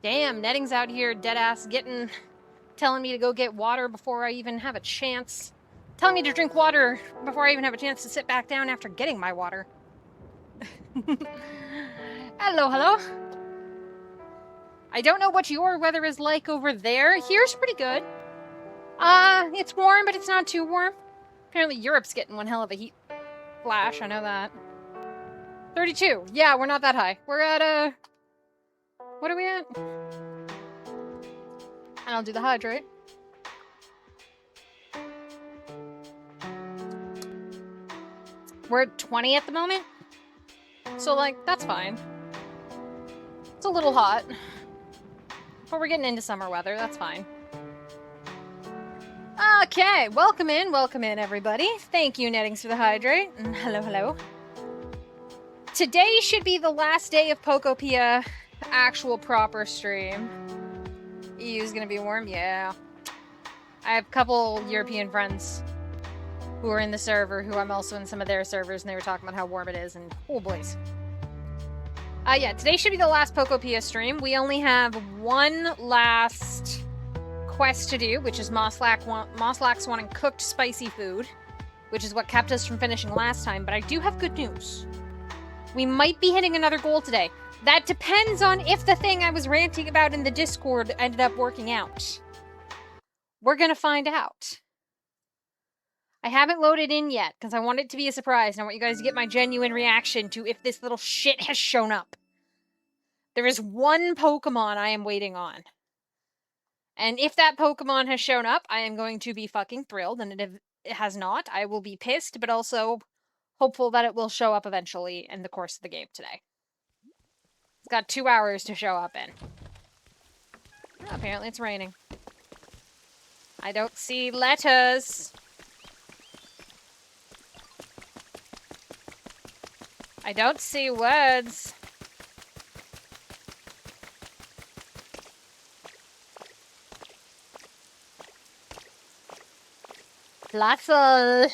Damn, Netting's out here deadass telling me to go get water before I even have a chance. Telling me to drink water before I even have a chance to sit back down after getting my water. Hello, hello. I don't know what your weather is like over there. Here's pretty good. It's warm, but it's not too warm. Apparently Europe's getting one hell of a heat flash, I know that. 32. Yeah, we're not that high. We're at, what are we at? And I'll do the hydrate. We're at 20 at the moment. So, like, that's fine. It's a little hot. But we're getting into summer weather, that's fine. Okay, welcome in, everybody. Thank you, Nettings, for the hydrate. And hello, hello. Today should be the last day of Pokopia actual proper stream. EU's gonna be warm, yeah. I have a couple European friends who are in the server, who I'm also in some of their servers, and they were talking about how warm it is, and oh boys. Yeah, today should be the last Pokopia stream. We only have one last quest to do, which is Mosslax wanting cooked spicy food, which is what kept us from finishing last time, but I do have good news. We might be hitting another goal today. That depends on if the thing I was ranting about in the Discord ended up working out. We're gonna find out. I haven't loaded in yet, because I want it to be a surprise, and I want you guys to get my genuine reaction to if this little shit has shown up. There is one Pokemon I am waiting on. And if that Pokemon has shown up, I am going to be fucking thrilled, and if it has not, I will be pissed, but also hopeful that it will show up eventually in the course of the game today. It's got 2 hours to show up in. Oh, apparently it's raining. I don't see letters. I don't see words. Plusle.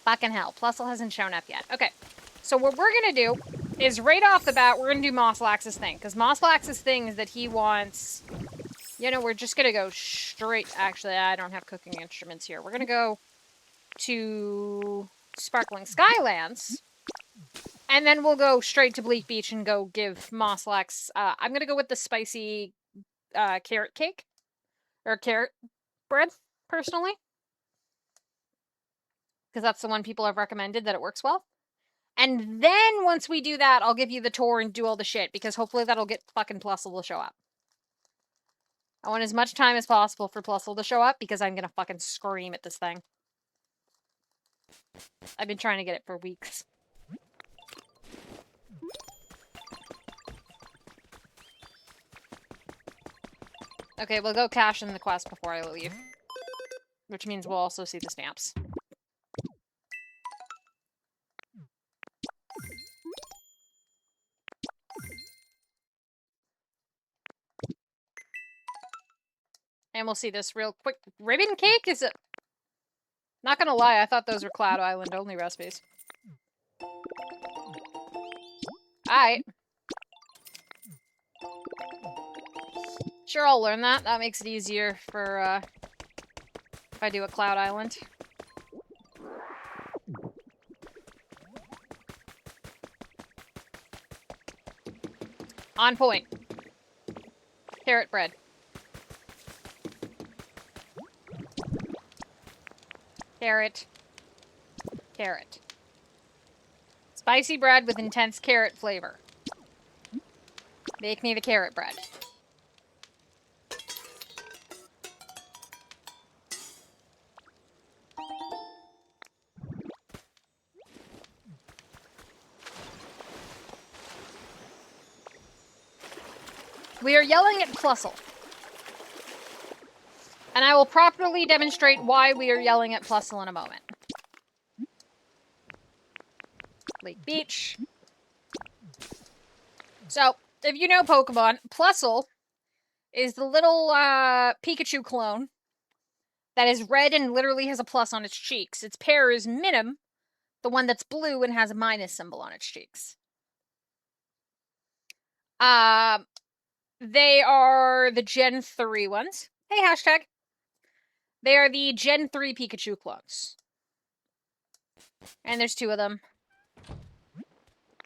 Fucking hell. Plusle hasn't shown up yet. Okay. So what we're gonna do is right off the bat, we're gonna do Mosslax's thing. Because Mosslax's thing is that he wants... You know, we're just gonna go straight... Actually, I don't have cooking instruments here. We're gonna go to Sparkling Skylands. And then we'll go straight to Bleak Beach and go give Mosslax... I'm gonna go with the spicy carrot cake. Or carrot bread, personally. Because that's the one people have recommended that it works well. And then once we do that, I'll give you the tour and do all the shit, because hopefully that'll get fucking Plusle to show up. I want as much time as possible for Plusle to show up, because I'm gonna fucking scream at this thing. I've been trying to get it for weeks. Okay, we'll go cash in the quest before I leave. Which means we'll also see the stamps. And we'll see this real quick. Ribbon cake? Is it? Not gonna lie, I thought those were Cloud Island only recipes. Alright. Sure, I'll learn that. That makes it easier for, if I do a Cloud Island. On point. Carrot bread. Carrot. Carrot. Spicy bread with intense carrot flavor. Make me the carrot bread. We are yelling at Plusle. And I will properly demonstrate why we are yelling at Plusle in a moment. Lake Beach. So, if you know Pokemon, Plusle is the little Pikachu clone that is red and literally has a plus on its cheeks. Its pair is Minim, the one that's blue and has a minus symbol on its cheeks. They are the Gen 3 ones. Hey, hashtag. They are the Gen 3 Pikachu clones. And there's 2 of them.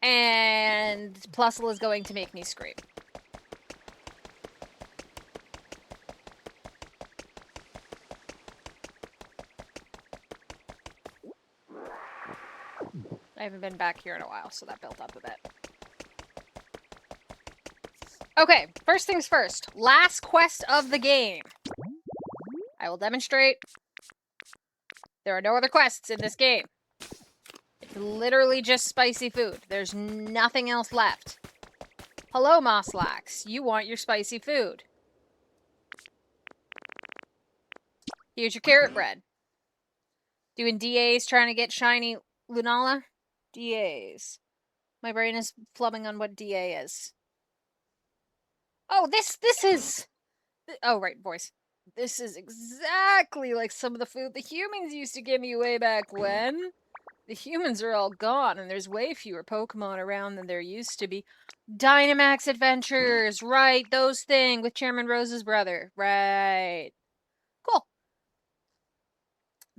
And Plusle is going to make me scream. I haven't been back here in a while, so that built up a bit. Okay, first things first. Last quest of the game. I will demonstrate. There are no other quests in this game. It's literally just spicy food. There's nothing else left. Hello, Moslax. You want your spicy food. Here's your carrot bread. Doing DAs, trying to get shiny Lunala? DAs. My brain is flubbing on what DA is. Oh, this is... Oh, right, voice. This is exactly like some of the food the humans used to give me way back when. The humans are all gone, and there's way fewer Pokemon around than there used to be. Dynamax Adventures! Right, those things with Chairman Rose's brother. Right. Cool.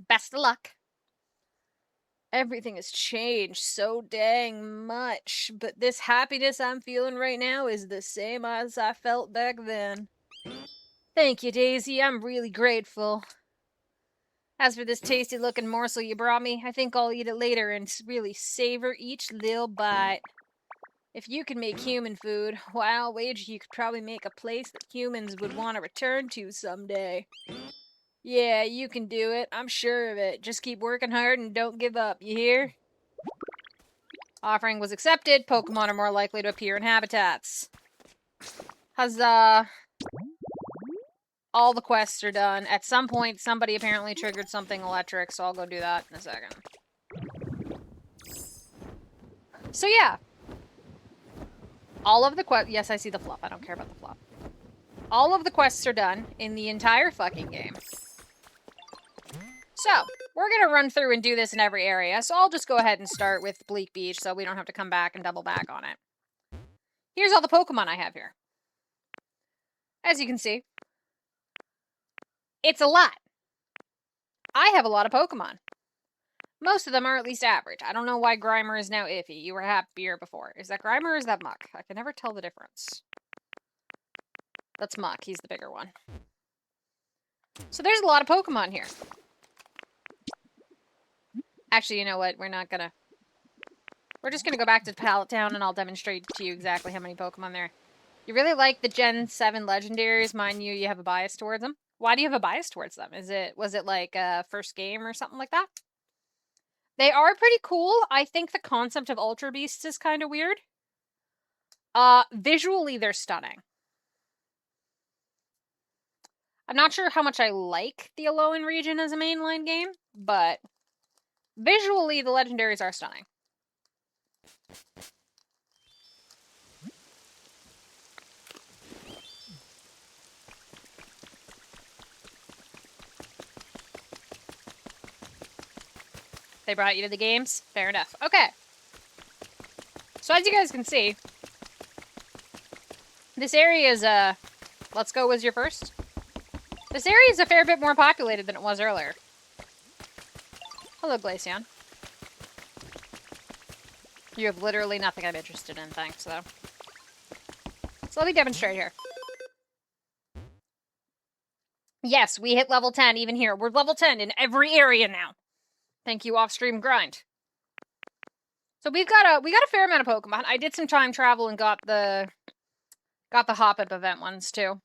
Best of luck. Everything has changed so dang much, but this happiness I'm feeling right now is the same as I felt back then. Thank you, Daisy. I'm really grateful. As for this tasty-looking morsel you brought me, I think I'll eat it later and really savor each little bite. If you can make human food, why, I'll wager you could probably make a place that humans would want to return to someday. Yeah, you can do it. I'm sure of it. Just keep working hard and don't give up, you hear? Offering was accepted. Pokemon are more likely to appear in habitats. Huzzah. All the quests are done. At some point, somebody apparently triggered something electric, so I'll go do that in a second. So yeah. All of the quests... Yes, I see the fluff. I don't care about the fluff. All of the quests are done in the entire fucking game. So, we're going to run through and do this in every area, so I'll just go ahead and start with Bleak Beach so we don't have to come back and double back on it. Here's all the Pokemon I have here. As you can see, it's a lot. I have a lot of Pokemon. Most of them are at least average. I don't know why Grimer is now iffy. You were happier before. Is that Grimer or is that Muck? I can never tell the difference. That's Muck. He's the bigger one. So there's a lot of Pokemon here. Actually, you know what? We're not gonna... We're just gonna go back to Pallet Town and I'll demonstrate to you exactly how many Pokemon there are. You really like the Gen 7 Legendaries. Mind you, you have a bias towards them. Why do you have a bias towards them? Was it like a first game or something like that? They are pretty cool. I think the concept of Ultra Beasts is kind of weird. Visually, they're stunning. I'm not sure how much I like the Alolan region as a mainline game, but visually, the Legendaries are stunning. They brought you to the games? Fair enough. Okay. So as you guys can see, this area is, Let's Go was your first. This area is a fair bit more populated than it was earlier. Hello, Glaceon. You have literally nothing I'm interested in, thanks, though. So let me demonstrate here. Yes, we hit level 10 even here. We're level 10 in every area now. Thank you, off-stream grind. So we got a fair amount of Pokemon. I did some time travel and got the Hop-Up event ones too.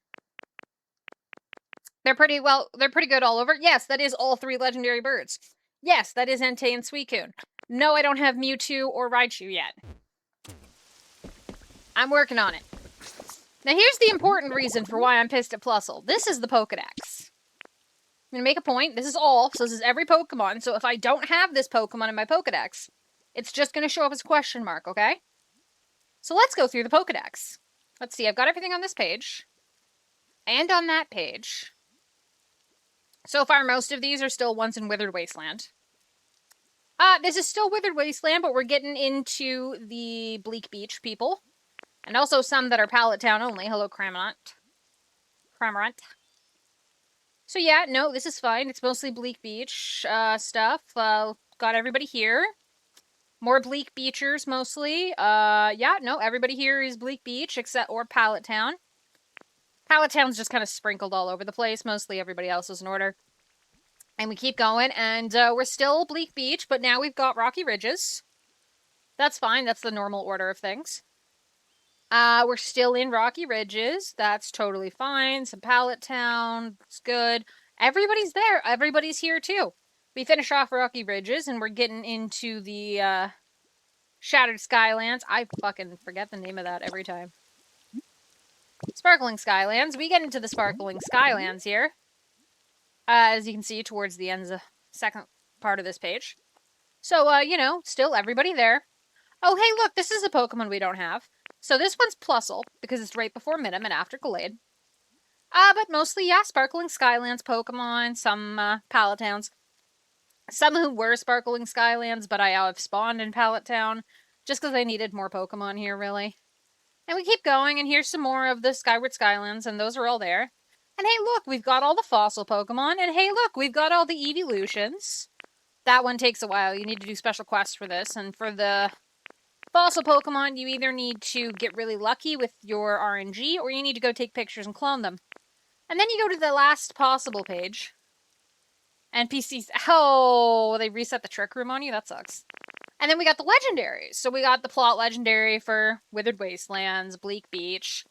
They're pretty good all over. Yes, that is all 3 legendary birds. Yes, that is Entei and Suicune. No, I don't have Mewtwo or Raichu yet. I'm working on it. Now here's the important reason for why I'm pissed at Plusle. This is the Pokedex. I'm going to make a point. This is all. So this is every Pokemon. So if I don't have this Pokemon in my Pokedex, it's just going to show up as a question mark, okay? So let's go through the Pokedex. Let's see. I've got everything on this page. And on that page, so far most of these are still Once in Withered Wasteland. This is still Withered Wasteland, but we're getting into the Bleak Beach people. And also some that are Pallet Town only. Hello, Cramorant. So yeah, no, this is fine. It's mostly Bleak Beach stuff. Got everybody here. More Bleak Beachers, mostly. Yeah, no, everybody here is Bleak Beach, or Pallet Town. Pallet Town's just kind of sprinkled all over the place. Mostly everybody else is in order. And we keep going, and we're still Bleak Beach, but now we've got Rocky Ridges. That's fine. That's the normal order of things. We're still in Rocky Ridges. That's totally fine. Some Pallet Town. It's good. Everybody's there. Everybody's here, too. We finish off Rocky Ridges, and we're getting into the, Shattered Skylands. I fucking forget the name of that every time. Sparkling Skylands. We get into the Sparkling Skylands here. As you can see towards the end of the second part of this page. So, you know, still everybody there. Oh, hey, look, this is a Pokemon we don't have. So this one's Plusle, because it's right before Minim and after Gallade. But mostly, yeah, Sparkling Skylands Pokemon, some, Pallet Towns. Some who were Sparkling Skylands, but I have spawned in Pallet Town, just because I needed more Pokemon here, really. And we keep going, and here's some more of the Skyward Skylands, and those are all there. And hey, look, we've got all the fossil Pokemon, and hey, look, we've got all the evolutions. That one takes a while. You need to do special quests for this, and for the fossil Pokemon, you either need to get really lucky with your RNG, or you need to go take pictures and clone them. And then you go to the last possible page. NPCs. Oh, they reset the Trick Room on you? That sucks. And then we got the legendaries. So we got the plot legendary for Withered Wastelands, Bleak Beach.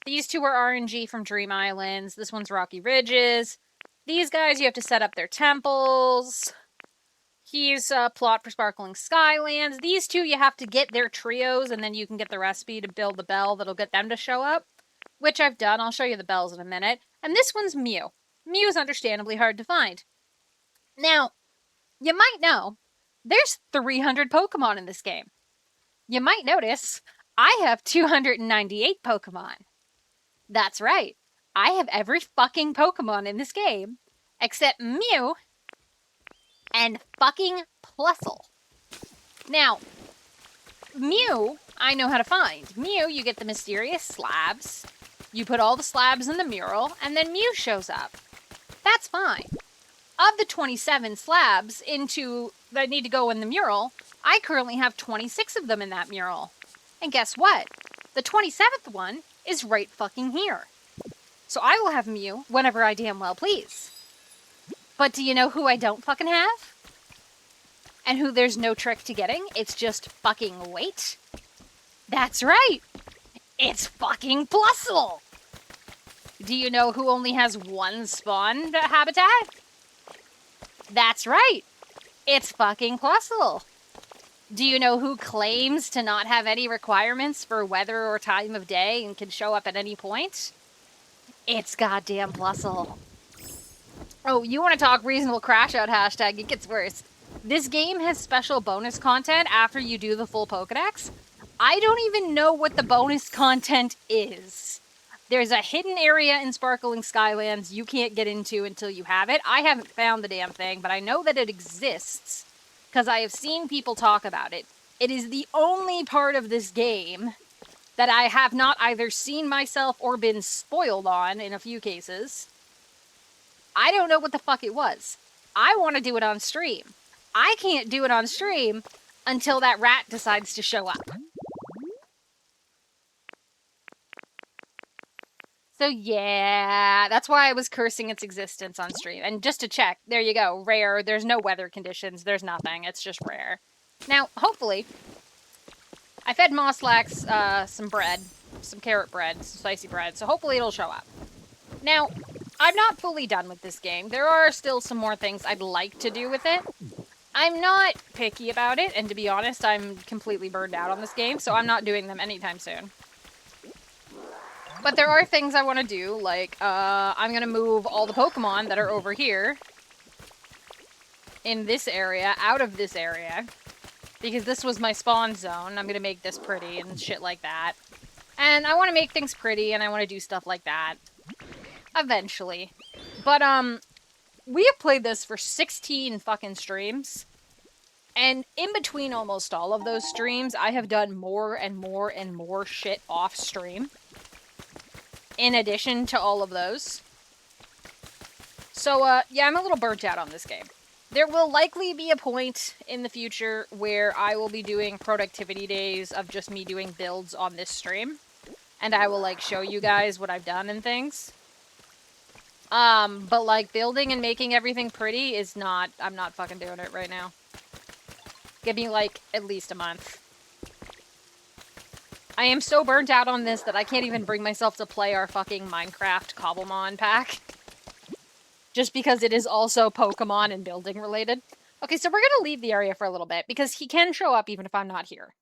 These two are RNG from Dream Islands. This one's Rocky Ridges. These guys, you have to set up their temples. He's a plot for Sparkling Skylands. These two, you have to get their trios, and then you can get the recipe to build the bell that'll get them to show up. Which I've done. I'll show you the bells in a minute. And this one's Mew. Mew is understandably hard to find. Now, you might know, there's 300 Pokemon in this game. You might notice, I have 298 Pokemon. That's right. I have every fucking Pokemon in this game, except Mew and fucking Plusle. Now, Mew, I know how to find. Mew, you get the mysterious slabs. You put all the slabs in the mural, and then Mew shows up. That's fine. Of the 27 slabs that need to go in the mural, I currently have 26 of them in that mural. And guess what? The 27th one is right fucking here. So I will have Mew whenever I damn well please. But do you know who I don't fucking have? And who there's no trick to getting? It's just fucking wait. That's right. It's fucking Plusle. Do you know who only has one spawn habitat? That's right. It's fucking Plusle. Do you know who claims to not have any requirements for weather or time of day and can show up at any point? It's goddamn Plusle. Oh, you want to talk reasonable crash out hashtag? It gets worse. This game has special bonus content after you do the full Pokedex. I don't even know what the bonus content is. There's a hidden area in Sparkling Skylands you can't get into until you have it. I haven't found the damn thing, but I know that it exists because I have seen people talk about it. It is the only part of this game that I have not either seen myself or been spoiled on in a few cases. I don't know what the fuck it was. I want to do it on stream. I can't do it on stream until that rat decides to show up. So yeah, that's why I was cursing its existence on stream. And just to check, there you go, rare, there's no weather conditions, there's nothing, it's just rare. Now, hopefully, I fed Mosslax some bread, some carrot bread, some spicy bread, so hopefully it'll show up. Now, I'm not fully done with this game. There are still some more things I'd like to do with it. I'm not picky about it, and to be honest, I'm completely burned out on this game, so I'm not doing them anytime soon. But there are things I want to do, like, I'm going to move all the Pokemon that are over here in this area out of this area, because this was my spawn zone. I'm going to make this pretty and shit like that. And I want to make things pretty, and I want to do stuff like that. Eventually. But, we have played this for 16 fucking streams. And in between almost all of those streams, I have done more and more and more shit off stream. In addition to all of those. So, yeah, I'm a little burnt out on this game. There will likely be a point in the future where I will be doing productivity days of just me doing builds on this stream. And I will, like, show you guys what I've done and things. But, like, building and making everything pretty is not... I'm not fucking doing it right now. Give me, like, at least a month. I am so burnt out on this that I can't even bring myself to play our fucking Minecraft Cobblemon pack. Just because it is also Pokemon and building related. Okay, so we're gonna leave the area for a little bit, because he can show up even if I'm not here.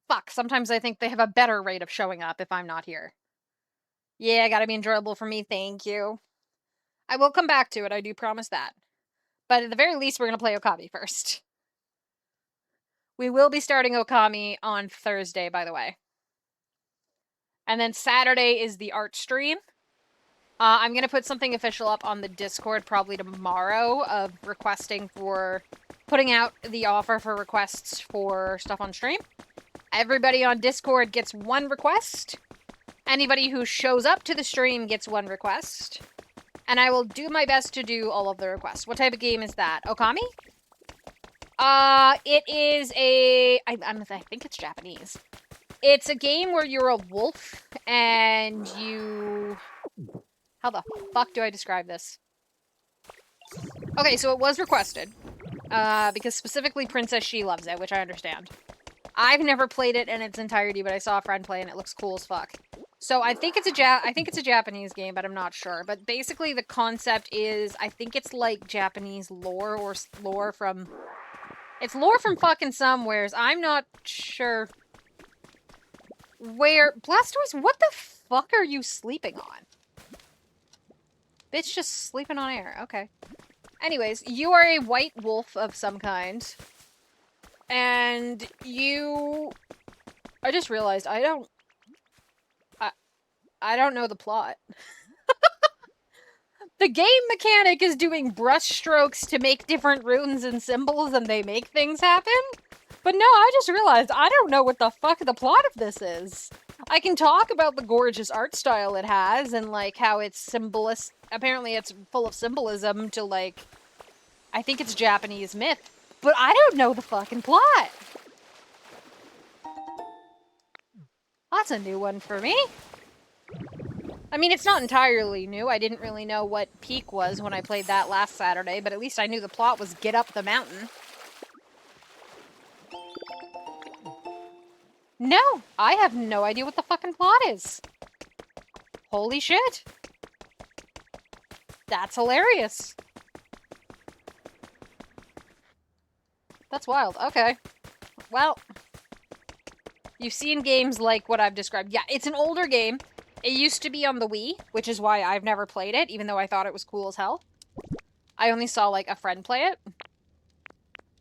Fuck, sometimes I think they have a better rate of showing up if I'm not here. Yeah, gotta be enjoyable for me, thank you. I will come back to it, I do promise that. But at the very least, we're gonna play Okami first. We will be starting Okami on Thursday, by the way. And then Saturday is the art stream. I'm going to put something official up on the Discord probably tomorrow of requesting for... putting out the offer for requests for stuff on stream. Everybody on Discord gets one request. Anybody who shows up to the stream gets one request. And I will do my best to do all of the requests. What type of game is that? Okami? It is a... I think it's Japanese. It's a game where you're a wolf, and you... How the fuck do I describe this? Okay, so it was requested. Because specifically Princess She loves it, which I understand. I've never played it in its entirety, but I saw a friend play and it looks cool as fuck. So I think it's a Japanese game, but I'm not sure. But basically the concept is, I think it's like Japanese lore, or lore from... It's lore from fucking somewheres. I'm not sure where... Blastoise, what the fuck are you sleeping on? Bitch just sleeping on air. Okay. Anyways, you are a white wolf of some kind. And you... I just realized I don't know the plot. The game mechanic is doing brush strokes to make different runes and symbols and they make things happen. But no, I just realized I don't know what the fuck the plot of this is. I can talk about the gorgeous art style it has and, like, how it's symbolist. Apparently it's full of symbolism to, like, I think it's Japanese myth. But I don't know the fucking plot. That's a new one for me. I mean, it's not entirely new. I didn't really know what peak was when I played that last Saturday, but at least I knew the plot was get up the mountain. No, I have no idea what the fucking plot is. Holy shit. That's hilarious. That's wild. Okay. Well, you've seen games like what I've described. Yeah, it's an older game. It used to be on the Wii, which is why I've never played it, even though I thought it was cool as hell. I only saw, like, a friend play it.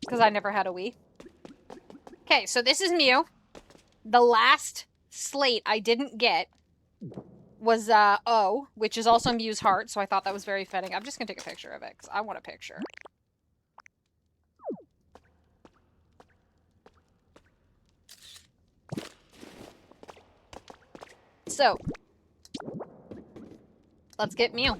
Because I never had a Wii. Okay, so this is Mew. The last slate I didn't get was, O, which is also Mew's heart, so I thought that was very fitting. I'm just gonna take a picture of it, because I want a picture. So, let's get Mew.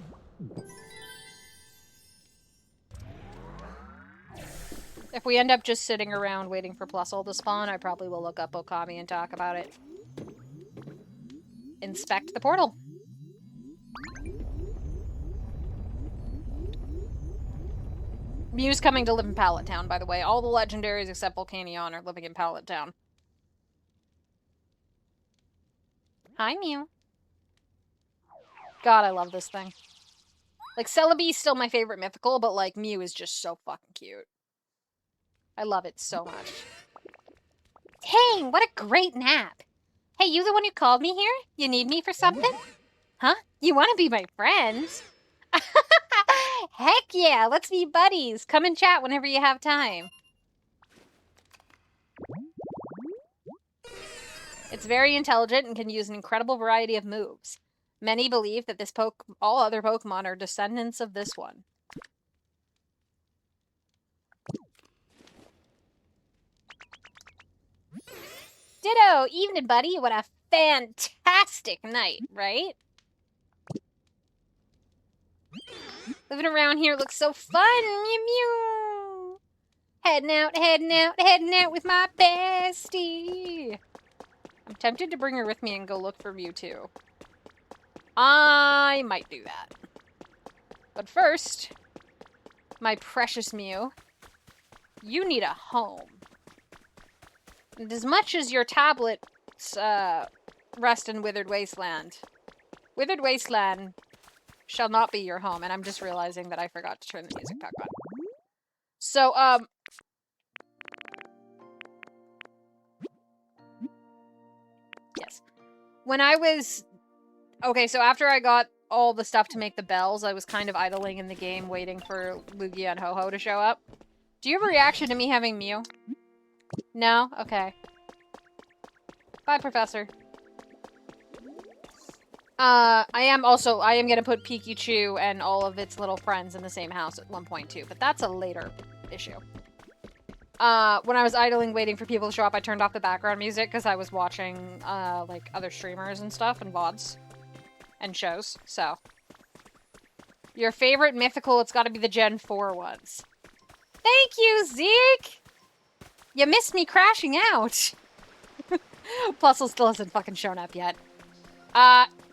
If we end up just sitting around waiting for Plusle to spawn, I probably will look up Okami and talk about it. Inspect the portal. Mew's coming to live in Pallet Town, by the way. All the legendaries except Volcanion are living in Pallet Town. Hi, Mew. God, I love this thing. Like, Celebi's still my favorite mythical, but, like, Mew is just so fucking cute. I love it so much. Dang, what a great nap. Hey, you the one who called me here? You need me for something? Huh? You want to be my friend? Heck yeah, let's be buddies. Come and chat whenever you have time. It's very intelligent and can use an incredible variety of moves. Many believe that all other Pokemon are descendants of this one. Ditto! Evening, buddy. What a fantastic night, right? Living around here looks so fun. Mew mew. Heading out with my bestie. I'm tempted to bring her with me and go look for Mewtwo. I might do that. But first, my precious Mew, you need a home. And as much as your tablets rest in Withered Wasteland, Withered Wasteland shall not be your home. And I'm just realizing that I forgot to turn the music back on. So, yes. When I was... Okay, so after I got all the stuff to make the bells, I was kind of idling in the game waiting for Lugia and Ho-Ho to show up. Do you have a reaction to me having Mew? No? Okay. Bye, Professor. I am gonna put Pikachu and all of its little friends in the same house at one point too, but that's a later issue. When I was idling waiting for people to show up, I turned off the background music because I was watching, like, other streamers and stuff, and VODs. And shows, so. Your favorite mythical, it's gotta be the Gen 4 ones. Thank you, Zeke! You missed me crashing out! Plusle still hasn't fucking shown up yet.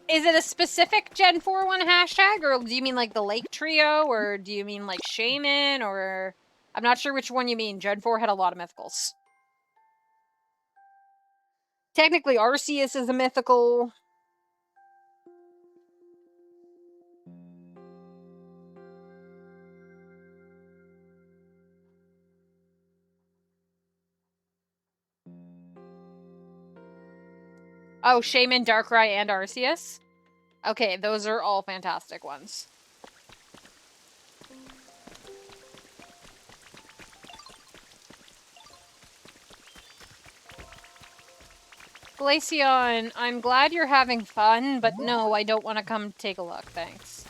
Is it a specific Gen 4 one hashtag, or do you mean, like, the Lake Trio, or do you mean, like, Shaman, or... I'm not sure which one you mean. Gen 4 had a lot of mythicals. Technically, Arceus is a mythical... Oh, Shaman, Darkrai, and Arceus? Okay, those are all fantastic ones. Glaceon, I'm glad you're having fun, but no, I don't want to come take a look, thanks.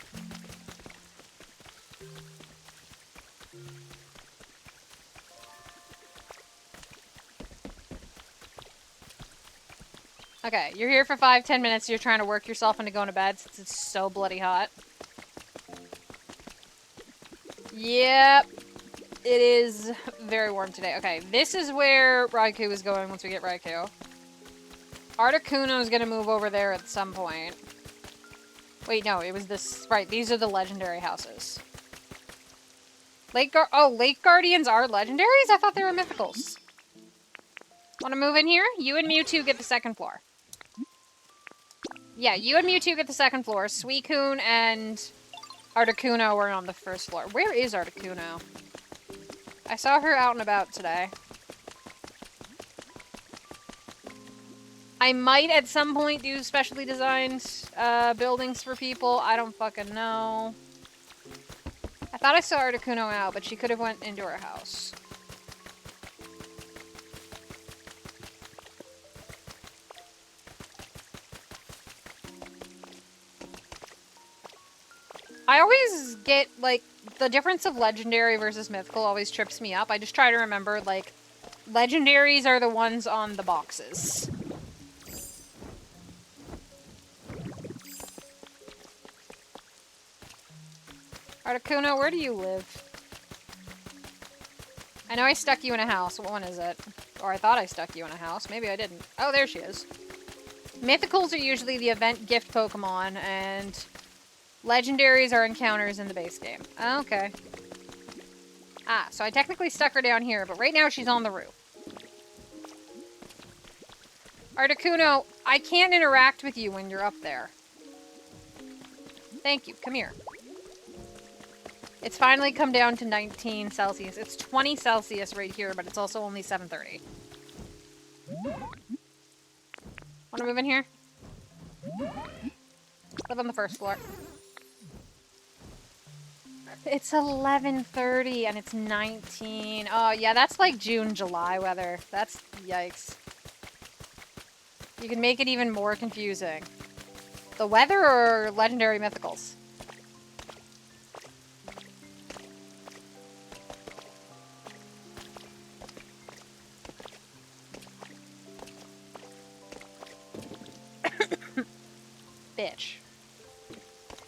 Okay, you're here for 5-10 minutes, you're trying to work yourself into going to bed since it's so bloody hot. Yep. It is very warm today. Okay, this is where Raikou is going once we get Raikou. Articuno is gonna move over there at some point. Wait, no, it was this... Right, these are the legendary houses. Lake Guardians are legendaries? I thought they were mythicals. Wanna move in here? You and Mewtwo get the second floor. Yeah, you and Mewtwo get the second floor. Suicune and Articuno are on the first floor. Where is Articuno? I saw her out and about today. I might at some point do specially designed buildings for people. I don't fucking know. I thought I saw Articuno out, but she could have went into her house. I always get, like, the difference of legendary versus mythical always trips me up. I just try to remember, like, legendaries are the ones on the boxes. Articuno, where do you live? I know I stuck you in a house. What one is it? Or I thought I stuck you in a house. Maybe I didn't. Oh, there she is. Mythicals are usually the event gift Pokemon, and legendaries are encounters in the base game. Okay. Ah, so I technically stuck her down here, but right now she's on the roof. Articuno, I can't interact with you when you're up there. Thank you. Come here. It's finally come down to 19 Celsius. It's 20 Celsius right here, but it's also only 7:30. Wanna move in here? Live on the first floor. It's 11:30 and it's 19. Oh, yeah, that's like June, July weather. That's... yikes. You can make it even more confusing. The weather or legendary mythicals? Bitch.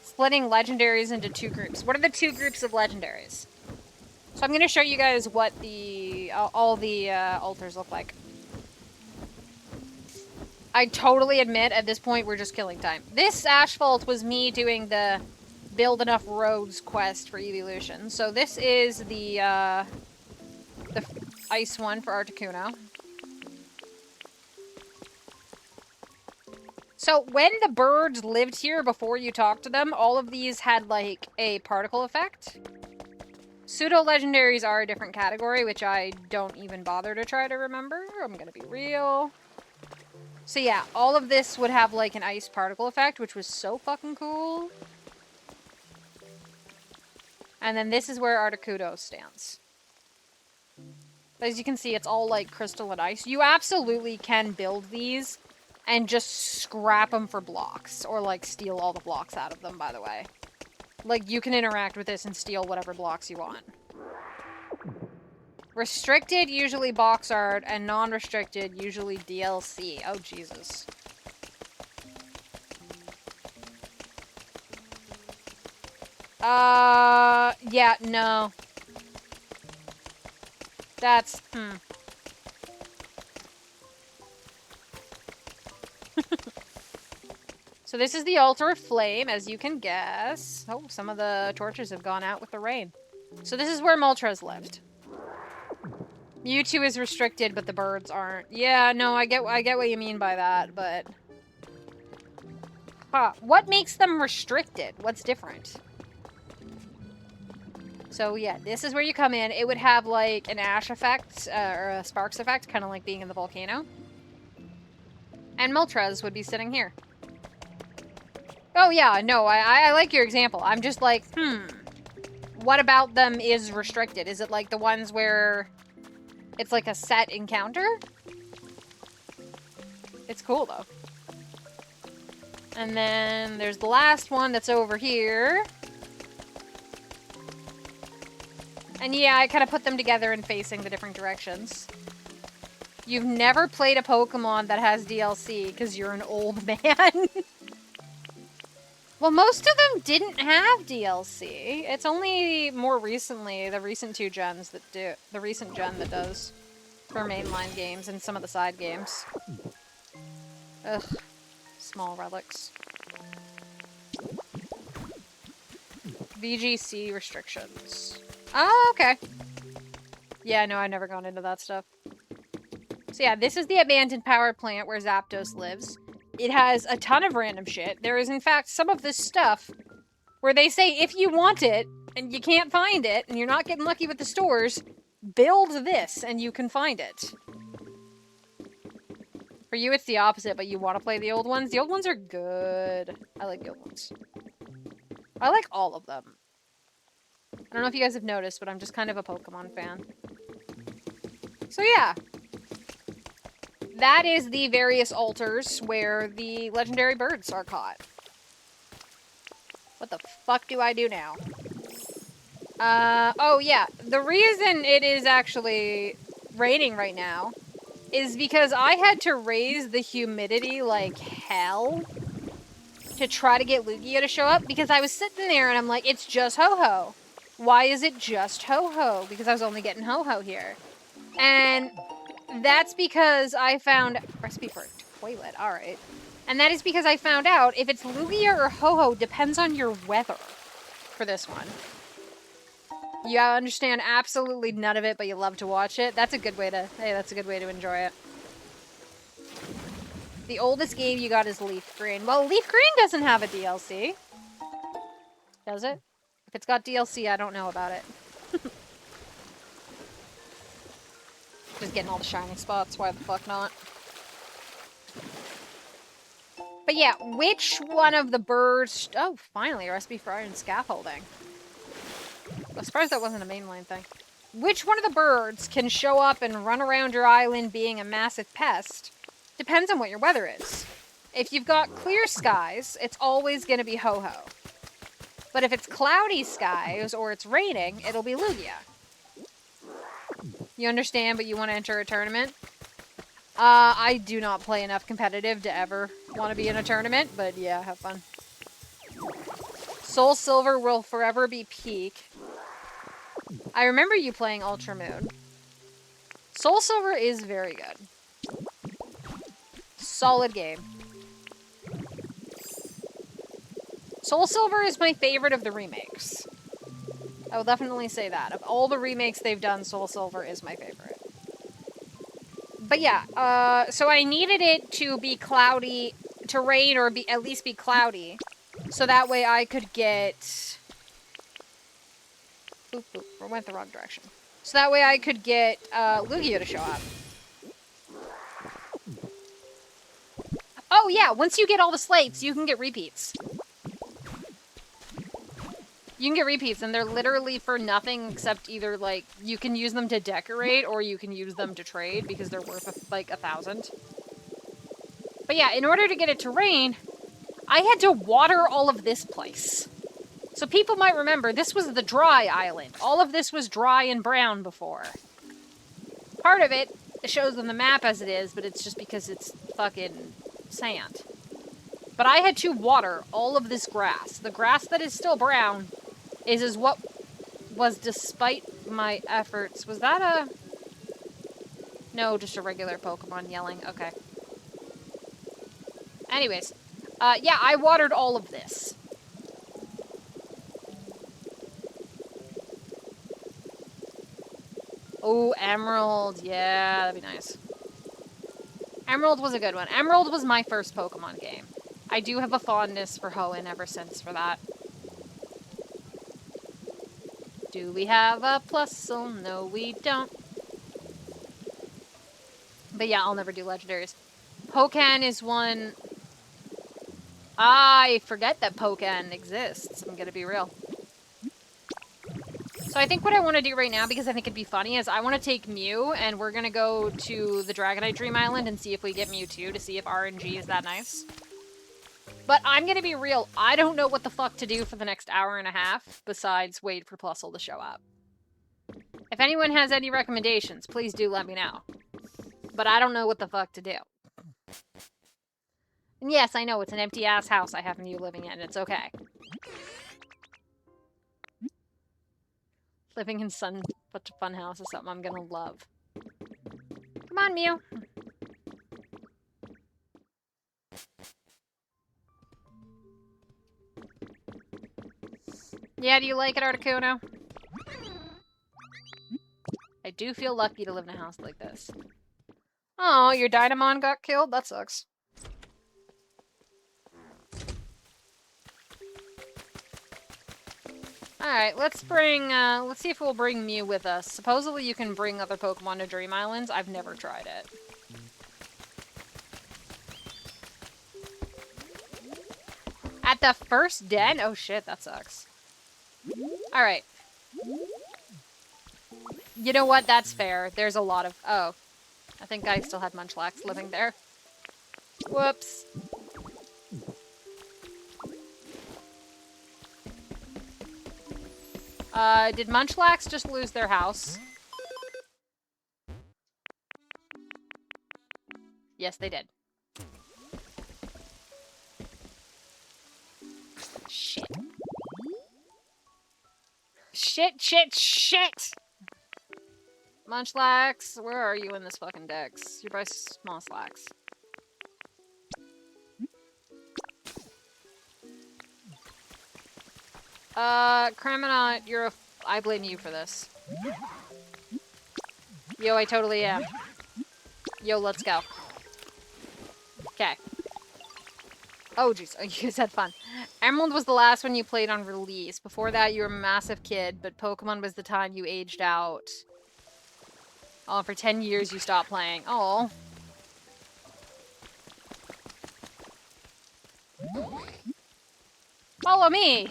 Splitting legendaries into 2 groups. What are the 2 groups of legendaries? So I'm going to show you guys what the all the altars look like. I totally admit at this point we're just killing time. This asphalt was me doing the build enough roads quest for evolution. So this is the ice one for Articuno. So when the birds lived here before you talked to them, all of these had like a particle effect. Pseudo-legendaries are a different category, which I don't even bother to try to remember. I'm gonna be real. So yeah, all of this would have like an ice particle effect, which was so fucking cool. And then this is where Articuno stands. As you can see, it's all like crystal and ice. You absolutely can build these and just scrap them for blocks, or like steal all the blocks out of them, by the way. Like, you can interact with this and steal whatever blocks you want. Restricted, usually box art, and non-restricted, usually DLC. Oh, Jesus. Yeah, no. That's, So this is the altar of flame, as you can guess. Oh, some of the torches have gone out with the rain. So this is where Moltres lived. Mewtwo is restricted, but the birds aren't. Yeah, no, I get what you mean by that, but... Huh. What makes them restricted? What's different? So yeah, this is where you come in. It would have like an ash effect, or a sparks effect, kind of like being in the volcano. And Moltres would be sitting here. Oh yeah, no, I like your example. I'm just like, what about them is restricted? Is it like the ones where it's like a set encounter? It's cool though. And then there's the last one that's over here. And yeah, I kind of put them together and facing the different directions. You've never played a Pokemon that has DLC because you're an old man. Well, most of them didn't have DLC. It's only more recently, the recent 2 gens that do. The recent gen that does for mainline games and some of the side games. Ugh. Small relics. VGC restrictions. Oh, okay. Yeah, no, I've never gone into that stuff. So yeah, this is the abandoned power plant where Zapdos lives. It has a ton of random shit. There is, in fact, some of this stuff where they say if you want it and you can't find it and you're not getting lucky with the stores, build this and you can find it. For you, it's the opposite, but you want to play the old ones. The old ones are good. I like the old ones. I like all of them. I don't know if you guys have noticed, but I'm just kind of a Pokemon fan. So yeah. That is the various altars where the legendary birds are caught. What the fuck do I do now? Oh yeah. The reason it is actually raining right now is because I had to raise the humidity like hell to try to get Lugia to show up, because I was sitting there and I'm like, it's just Ho-Ho. Why is it just Ho-Ho? Because I was only getting Ho-Ho here. And that's because I found... Recipe for a toilet, alright. And that is because I found out if it's Lugia or Ho-Ho depends on your weather for this one. You understand absolutely none of it, but you love to watch it. That's a good way to... Hey, that's a good way to enjoy it. The oldest game you got is Leaf Green. Well, Leaf Green doesn't have a DLC. Does it? If it's got DLC, I don't know about it. Just getting all the shiny spots, why the fuck not? But yeah, which one of the birds... Oh, finally, a recipe for iron scaffolding. I'm surprised that wasn't a mainline thing. Which one of the birds can show up and run around your island being a massive pest depends on what your weather is. If you've got clear skies, it's always going to be Ho-Ho. But if it's cloudy skies or it's raining, it'll be Lugia. You understand, but you want to enter a tournament? I do not play enough competitive to ever want to be in a tournament, but yeah, have fun. Soul Silver will forever be peak. I remember you playing Ultra Moon. Soul Silver is very good. Solid game. Soul Silver is my favorite of the remakes. I will definitely say that. Of all the remakes they've done, Soul Silver is my favorite. But yeah, so I needed it to be cloudy, to rain, or at least be cloudy. So that way I could get... Oop, oop, I went the wrong direction. So that way I could get Lugia to show up. Oh yeah, once you get all the slates, you can get repeats. You can get repeats, and they're literally for nothing except either, like, you can use them to decorate, or you can use them to trade, because they're worth, like, 1,000. But yeah, in order to get it to rain, I had to water all of this place. So people might remember, this was the dry island. All of this was dry and brown before. Part of it shows on the map as it is, but it's just because it's fucking sand. But I had to water all of this grass. The grass that is still brown is what was, despite my efforts. Was that a... No, just a regular Pokemon yelling. Okay. Anyways. Yeah, I watered all of this. Oh, Emerald. Yeah, that'd be nice. Emerald was a good one. Emerald was my first Pokemon game. I do have a fondness for Hoenn ever since for that. Do we have a Plusle? No, we don't. But yeah, I'll never do legendaries. Pokken is one... I forget that Pokken exists. I'm gonna be real. So I think what I want to do right now, because I think it'd be funny, is I want to take Mew, and we're gonna go to the Dragonite Dream Island and see if we get Mewtwo to see if RNG is that nice. But I'm gonna be real, I don't know what the fuck to do for the next hour and a half, besides wait for Plusle to show up. If anyone has any recommendations, please do let me know. But I don't know what the fuck to do. And yes, I know, it's an empty-ass house I have Mew living in, and it's okay. Living in such a fun house is something I'm gonna love. Come on, Mew. Yeah, do you like it, Articuno? I do feel lucky to live in a house like this. Oh, your Dynamon got killed? That sucks. Alright, let's see if we'll bring Mew with us. Supposedly you can bring other Pokemon to Dream Islands. I've never tried it. At the first den? Oh shit, that sucks. Alright. You know what? That's fair. There's a lot of... Oh. I think I still had Munchlax living there. Whoops. Did Munchlax just lose their house? Yes, they did. Shit. Shit, shit, shit! Munchlax, where are you in this fucking dex? You're by Small Slacks. Kraminaut, I blame you for this. Yo, I totally am. Yo, let's go. Okay. Oh, jeez. You guys had fun. Emerald was the last one you played on release. Before that, you were a massive kid, but Pokemon was the time you aged out. Oh, for 10 years you stopped playing. Oh. Follow me!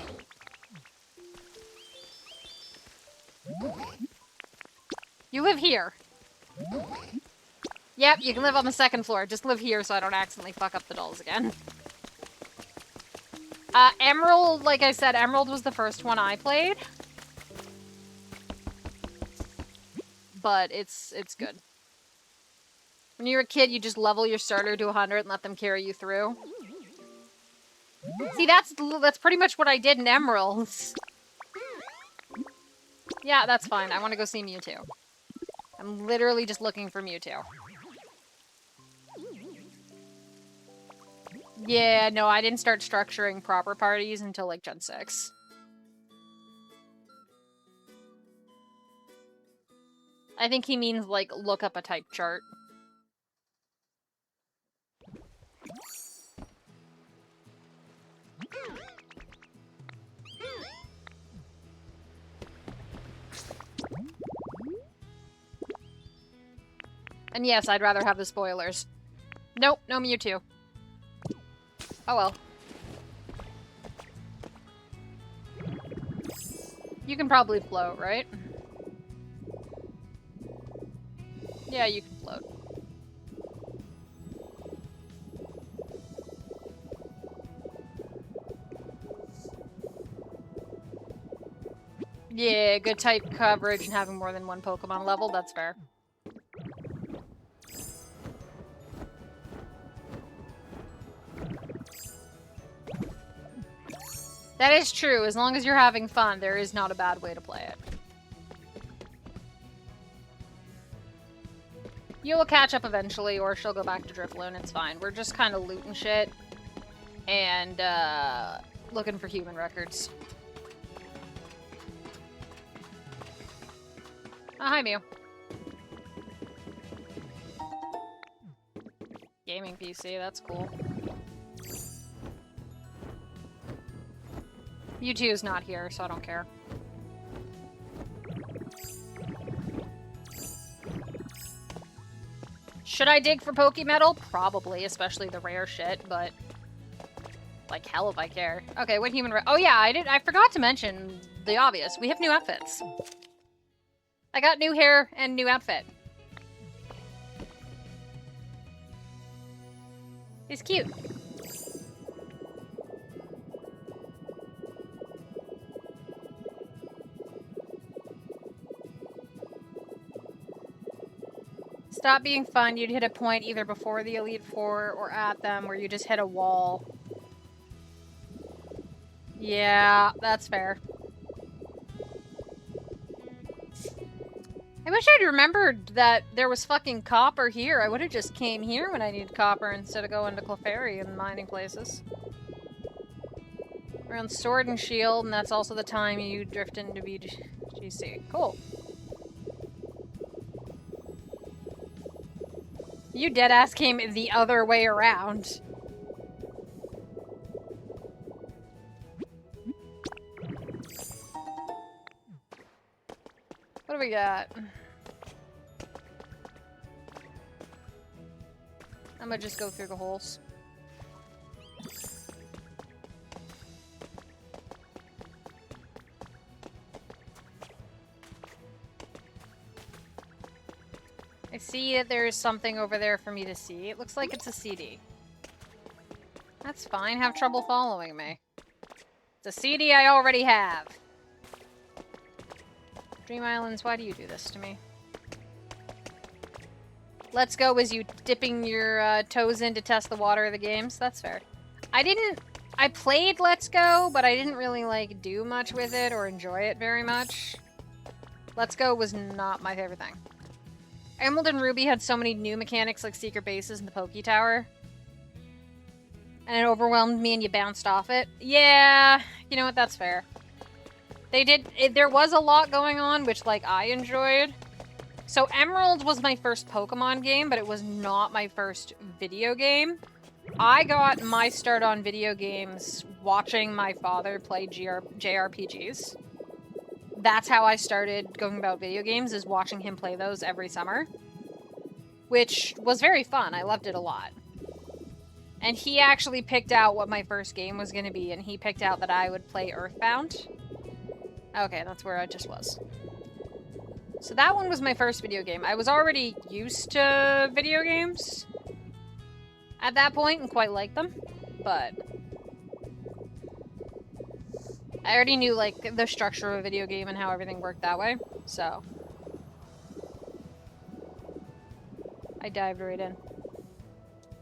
You live here. Yep, you can live on the second floor. Just live here so I don't accidentally fuck up the dolls again. Emerald, like I said, Emerald was the first one I played. But it's good. When you're a kid, you just level your starter to 100 and let them carry you through. See, that's pretty much what I did in Emeralds. Yeah, that's fine. I want to go see Mewtwo. I'm literally just looking for Mewtwo. Yeah, no, I didn't start structuring proper parties until, like, Gen 6. I think he means, like, look up a type chart. And yes, I'd rather have the spoilers. Nope, no Mewtwo. Oh well. You can probably float, right? Yeah, you can float. Yeah, good type coverage and having more than one Pokemon level, that's fair. That is true. As long as you're having fun, there is not a bad way to play it. You will catch up eventually, or she'll go back to Drifloon. It's fine. We're just kind of looting shit and looking for human records. Oh, hi, Mew. Gaming PC, that's cool. Mewtwo's not here, so I don't care. Should I dig for Pokemetal? Probably, especially the rare shit, but like hell if I care. Okay, what human oh yeah, I forgot to mention the obvious. We have new outfits. I got new hair and new outfit. He's cute. Stop being fun. You'd hit a point either before the Elite Four or at them where you just hit a wall. Yeah, that's fair. I wish I'd remembered that there was fucking copper here. I would have just came here when I needed copper instead of going to Clefairy and mining places. We're on Sword and Shield, and that's also the time you drift into VGC. Cool. You deadass came the other way around. What do we got? I'm gonna just go through the holes. I see that there's something over there for me to see. It looks like it's a CD. That's fine. Have trouble following me. It's a CD I already have. Dream Islands, why do you do this to me? Let's Go was you dipping your toes in to test the water of the games. That's fair. I played Let's Go, but I didn't really, like, do much with it or enjoy it very much. Let's Go was not my favorite thing. Emerald and Ruby had so many new mechanics like secret bases in the Poke Tower. And it overwhelmed me and you bounced off it. Yeah, you know what, that's fair. There was a lot going on, which, like, I enjoyed. So Emerald was my first Pokemon game, but it was not my first video game. I got my start on video games watching my father play JRPGs. That's how I started going about video games, is watching him play those every summer. Which was very fun. I loved it a lot. And he actually picked out what my first game was going to be, and he picked out that I would play Earthbound. Okay, that's where I just was. So that one was my first video game. I was already used to video games at that point and quite liked them, but I already knew, like, the structure of a video game and how everything worked that way, so I dived right in.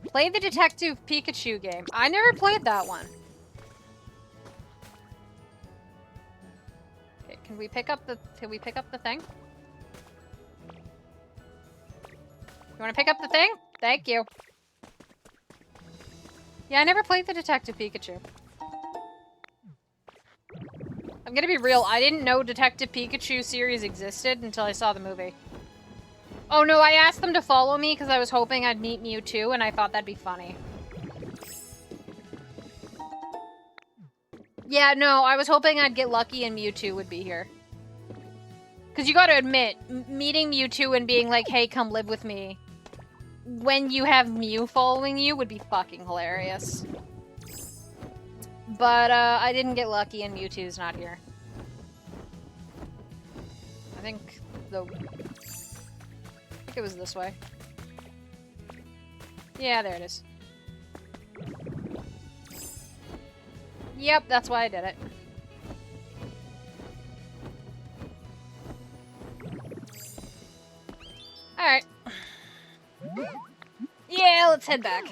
Play the Detective Pikachu game. I never played that one. Okay, can we pick up the thing? You wanna pick up the thing? Thank you. Yeah, I never played the Detective Pikachu. I'm gonna be real, I didn't know Detective Pikachu series existed until I saw the movie. Oh no, I asked them to follow me because I was hoping I'd meet Mewtwo and I thought that'd be funny. Yeah, no, I was hoping I'd get lucky and Mewtwo would be here. Because you gotta admit, meeting Mewtwo and being like, hey, come live with me, when you have Mew following you would be fucking hilarious. But, I didn't get lucky and Mewtwo's not here. I think it was this way. Yeah, there it is. Yep, that's why I did it. Alright. Yeah, let's head back.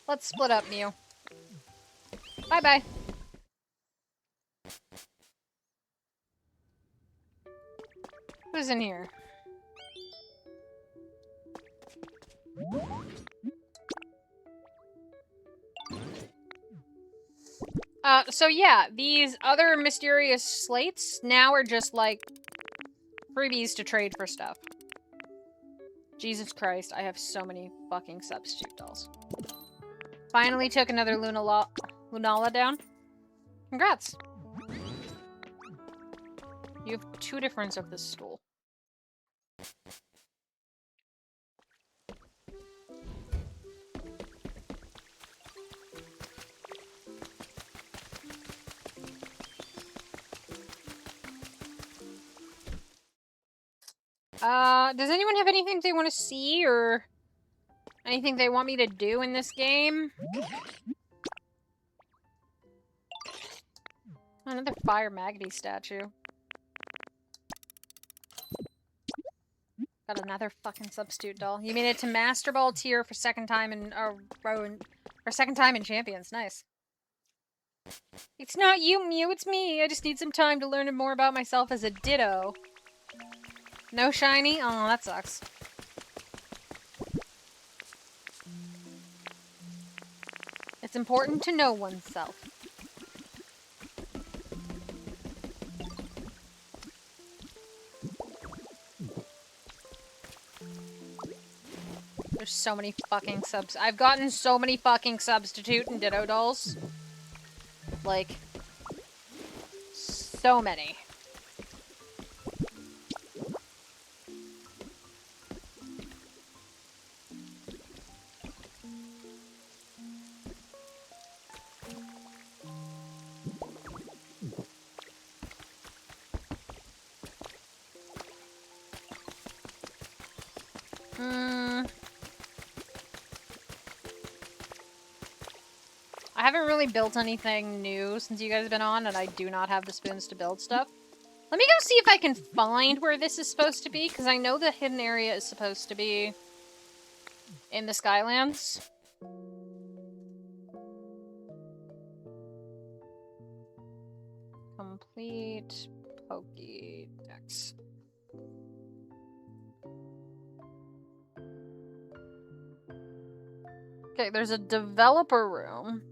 Let's split up, Mew. Bye-bye. Who's in here? So yeah, these other mysterious slates now are just, like, freebies to trade for stuff. Jesus Christ, I have so many fucking substitute dolls. Finally took another Lunala down. Congrats! You have 2 difference of this school. Does anyone have anything they want to see, or anything they want me to do in this game? Another Fire Magety statue. Got another fucking substitute doll. You made it to Master Ball tier for second time in Champions. Nice. It's not you, Mew, it's me. I just need some time to learn more about myself as a Ditto. No shiny? Oh, that sucks. It's important to know oneself. There's so many fucking subs. I've gotten so many fucking substitute and Ditto dolls. Like, so many. I haven't really built anything new since you guys have been on, and I do not have the spoons to build stuff. Let me go see if I can find where this is supposed to be, because I know the hidden area is supposed to be in the Skylands. Complete Pokédex. Okay, there's a developer room.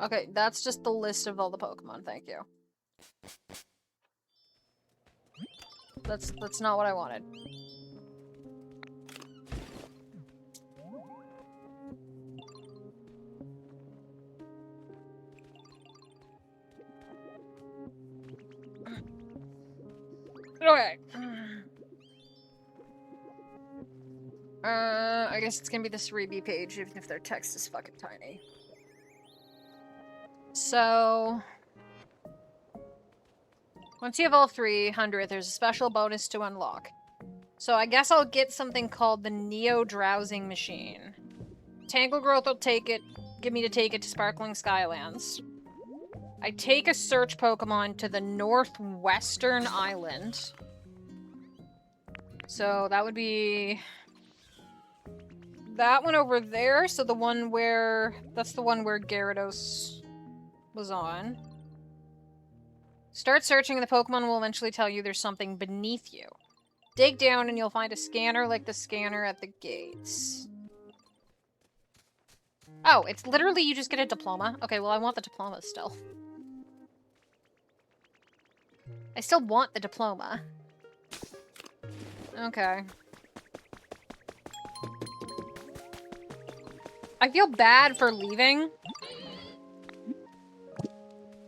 Okay, that's just the list of all the Pokemon, thank you. That's not what I wanted. Okay. I guess it's gonna be this Reebie page, even if their text is fucking tiny. So... once you have all 300, there's a special bonus to unlock. So I guess I'll get something called the Neo-Drowsing Machine. Tangle Growth will get me to take it to Sparkling Skylands. I take a search Pokemon to the northwestern island. So that would be... that one over there. So the one where... that's the one where Gyarados was on. Start searching and the Pokemon will eventually tell you there's something beneath you. Dig down and you'll find a scanner like the scanner at the gates. Oh, it's literally you just get a diploma? Okay, well I want the diploma still. I still want the diploma. Okay. I feel bad for leaving.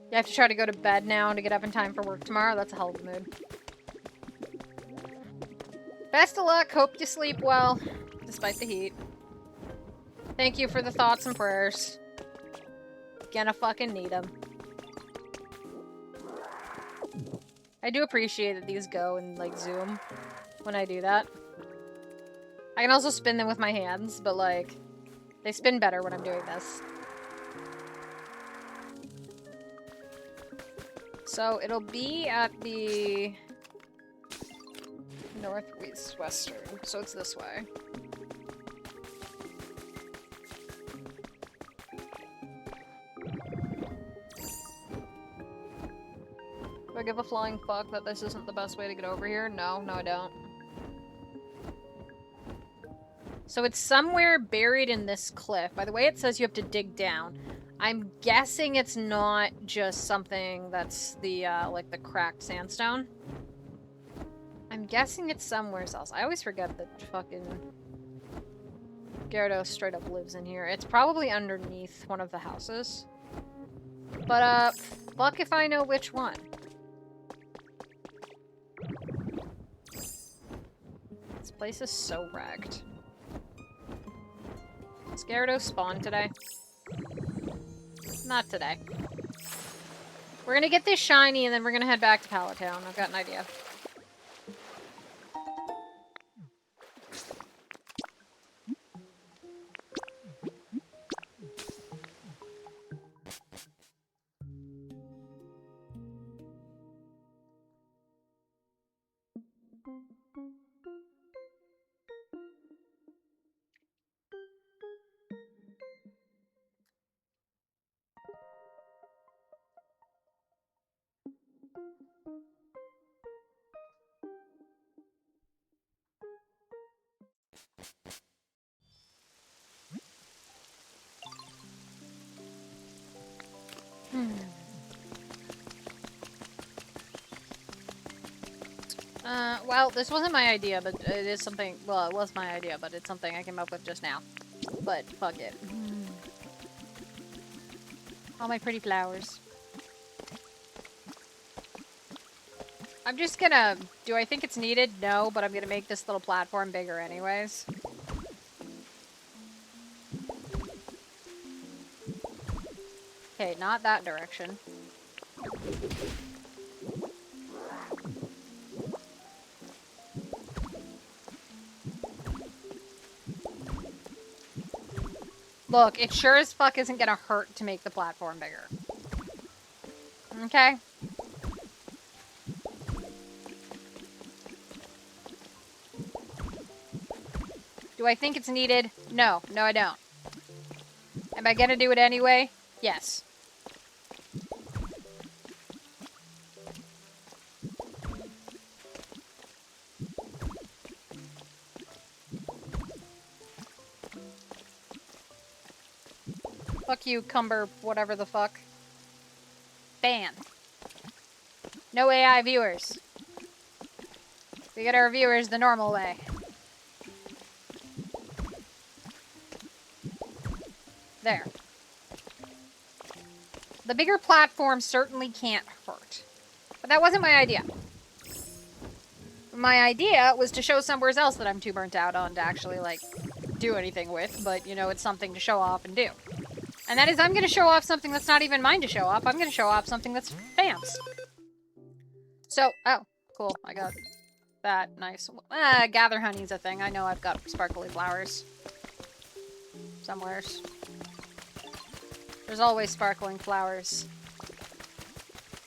You have to try to go to bed now to get up in time for work tomorrow. That's a hell of a mood. Best of luck. Hope you sleep well, despite the heat. Thank you for the thoughts and prayers. Gonna fucking need them. I do appreciate that these go and, like, zoom when I do that. I can also spin them with my hands, but, like, they spin better when I'm doing this. So it'll be at the northwestern, so it's this way. Do I give a flying fuck that this isn't the best way to get over here? No, I don't. So it's somewhere buried in this cliff. By the way, it says you have to dig down. I'm guessing it's not just something that's the, like the cracked sandstone. I'm guessing it's somewhere else. I always forget that fucking Gyarados straight up lives in here. It's probably underneath one of the houses. But, fuck if I know which one. This place is so wrecked. Does Gyarados spawn today? Not today. We're gonna get this shiny and then we're gonna head back to Pallet Town. I've got an idea. Well, this wasn't my idea, but it is something... well, it was my idea, but it's something I came up with just now. But, fuck it. All my pretty flowers. I'm just gonna... do I think it's needed? No, but I'm gonna make this little platform bigger anyways. Okay, not that direction. Look, it sure as fuck isn't gonna hurt to make the platform bigger. Okay? Do I think it's needed? No. No, I don't. Am I gonna do it anyway? Yes. Fuck you, Cumber, whatever the fuck. Ban. No AI viewers. We get our viewers the normal way. There. The bigger platform certainly can't hurt. But that wasn't my idea. My idea was to show somewhere else that I'm too burnt out on to actually, like, do anything with. But, you know, it's something to show off and do. And that is, I'm going to show off something that's not even mine to show off. I'm going to show off something that's Bam's. So, oh, cool. I got that. Nice. Gather honey's a thing. I know I've got sparkly flowers. Somewheres. There's always sparkling flowers.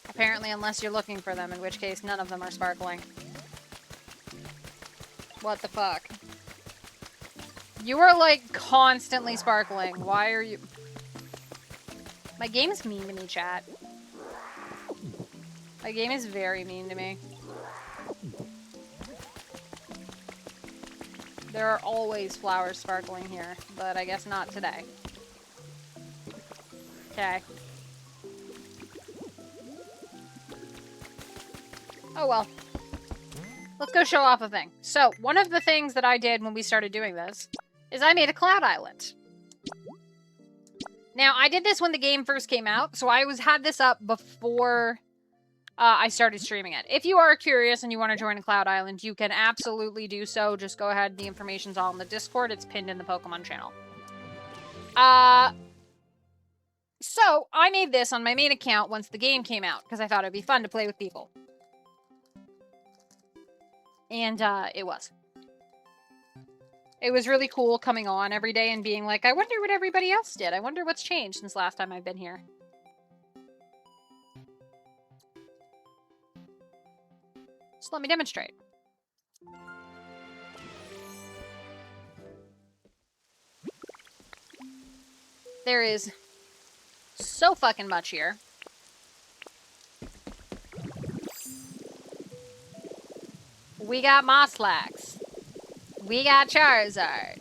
Apparently, unless you're looking for them, in which case none of them are sparkling. What the fuck? You are, like, constantly sparkling. Why are you... My game is mean to me, chat. My game is very mean to me. There are always flowers sparkling here, but I guess not today. Okay. Oh well. Let's go show off a thing. So, one of the things that I did when we started doing this is I made a cloud island. Now, I did this when the game first came out, so I had this up before I started streaming it. If you are curious and you want to join a cloud island, you can absolutely do so. Just go ahead. The information's all in the Discord. It's pinned in the Pokemon channel. So, I made this on my main account once the game came out, because I thought it'd be fun to play with people. And, it was. It was really cool coming on every day and being like, I wonder what everybody else did. I wonder what's changed since last time I've been here. So let me demonstrate. There is so fucking much here. We got Moslax. We got Charizard.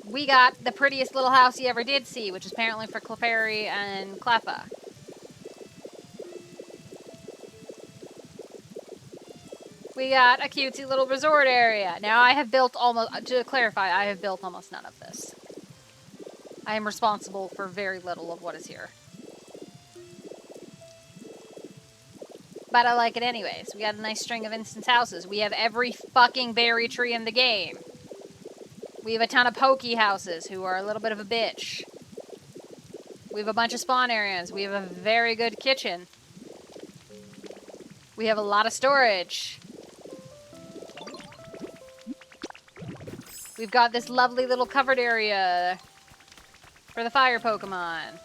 We got the prettiest little house you ever did see, which is apparently for Clefairy and Cleffa. We got a cutesy little resort area. Now, I have built almost, to clarify, I have built almost none of this. I am responsible for very little of what is here. But I like it anyways. We got a nice string of instance houses. We have every fucking berry tree in the game. We have a ton of pokey houses who are a little bit of a bitch. We have a bunch of spawn areas. We have a very good kitchen. We have a lot of storage. We've got this lovely little covered area for the fire Pokemon.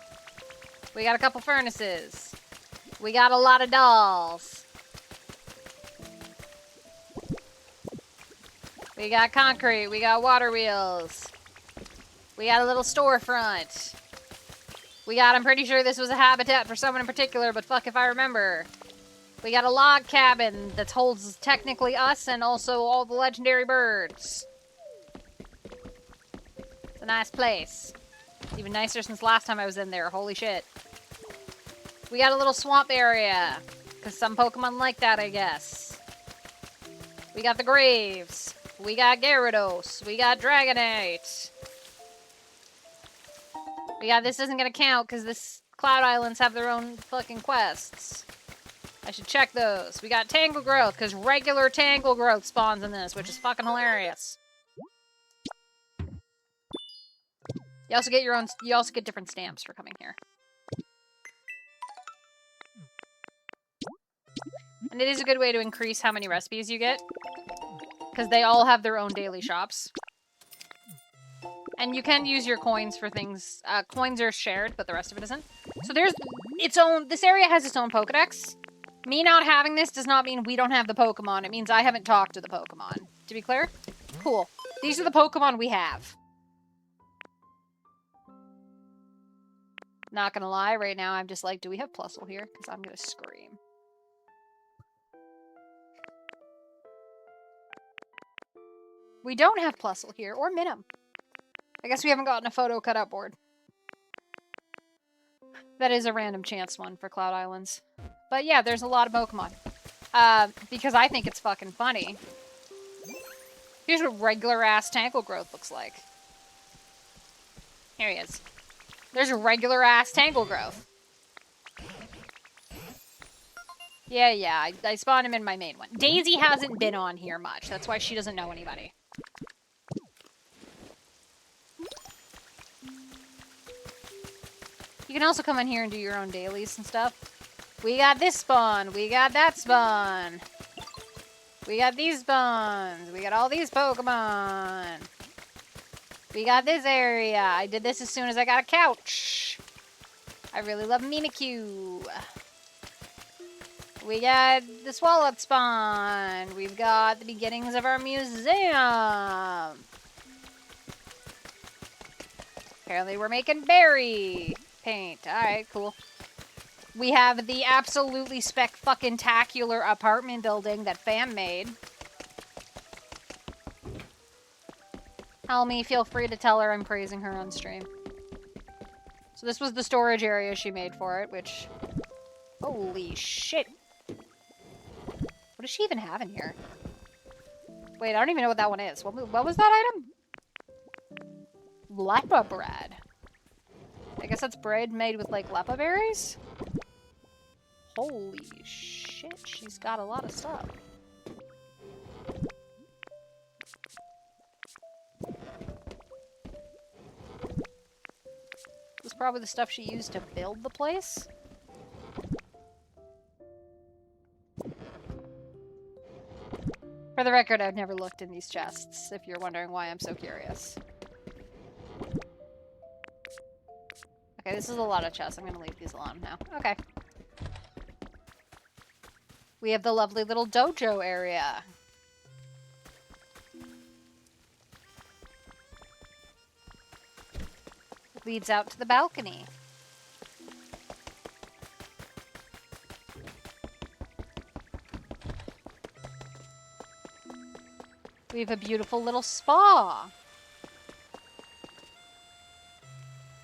We got a couple furnaces. We got a lot of dolls. We got concrete. We got water wheels. We got a little storefront. We got, I'm pretty sure this was a habitat for someone in particular, but fuck if I remember. We got a log cabin that holds technically us and also all the legendary birds. It's a nice place. It's even nicer since last time I was in there. Holy shit. We got a little swamp area. Because some Pokemon like that, I guess. We got the Graves. We got Gyarados. We got Dragonite. We got, this isn't going to count because this Cloud Islands have their own fucking quests. I should check those. We got Tangle Growth because regular Tangle Growth spawns in this, which is fucking hilarious. You also get your own, you also get different stamps for coming here. And it is a good way to increase how many recipes you get. Because they all have their own daily shops. And you can use your coins for things. Coins are shared, but the rest of it isn't. So there's its own, this area has its own Pokedex. Me not having this does not mean we don't have the Pokemon. It means I haven't talked to the Pokemon. To be clear? Cool. These are the Pokemon we have. Not gonna lie, right now I'm just like, do we have Plusle here? Because I'm gonna scream. We don't have Plusle here, or Minim. I guess we haven't gotten a photo cutout board. That is a random chance one for Cloud Islands. But yeah, there's a lot of Pokemon. Because I think it's fucking funny. Here's what regular-ass Tangle Growth looks like. Here he is. There's a regular-ass Tangle Growth. Yeah, I spawned him in my main one. Daisy hasn't been on here much. That's why she doesn't know anybody. You can also come in here and do your own dailies and stuff. We got this spawn. We got that spawn. We got these spawns. We got all these Pokemon. We got this area. I did this as soon as I got a couch. I really love Mimikyu. We got the Swalot spawn. We've got the beginnings of our museum. Apparently we're making berry paint. Alright, cool. We have the absolutely spec-fucking-tacular apartment building that Fam made. Helmy, feel free to tell her I'm praising her on stream. So this was the storage area she made for it, which... Holy shit. What does she even have in here? Wait, I don't even know what that one is. What was that item? Lepa bread. I guess that's bread made with, like, lepa berries? Holy shit, she's got a lot of stuff. This is probably the stuff she used to build the place. For the record, I've never looked in these chests, if you're wondering why I'm so curious. Okay, this is a lot of chests. I'm gonna leave these alone now. Okay. We have the lovely little dojo area. It leads out to the balcony. We have a beautiful little spa.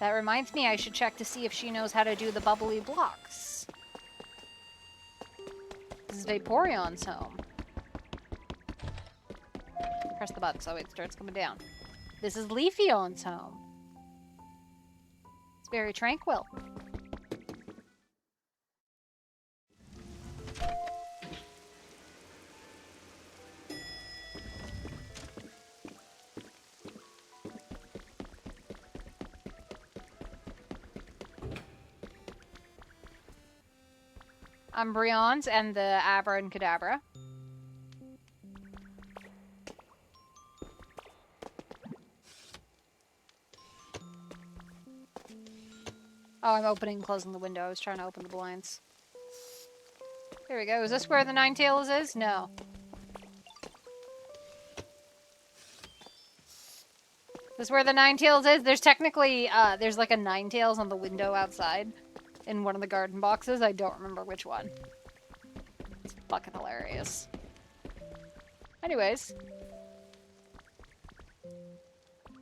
That reminds me I should check to see if she knows how to do the bubbly blocks. This is Vaporeon's home. Press the button so it starts coming down. This is Leafeon's home. It's very tranquil. Umbreons and the Abra and Kadabra. Oh, I'm opening and closing the window. I was trying to open the blinds. Here we go. Is this where the Ninetales is? No. Is this where the Ninetales is? There's technically, there's like a Ninetales on the window outside. In one of the garden boxes. I don't remember which one. It's fucking hilarious. Anyways.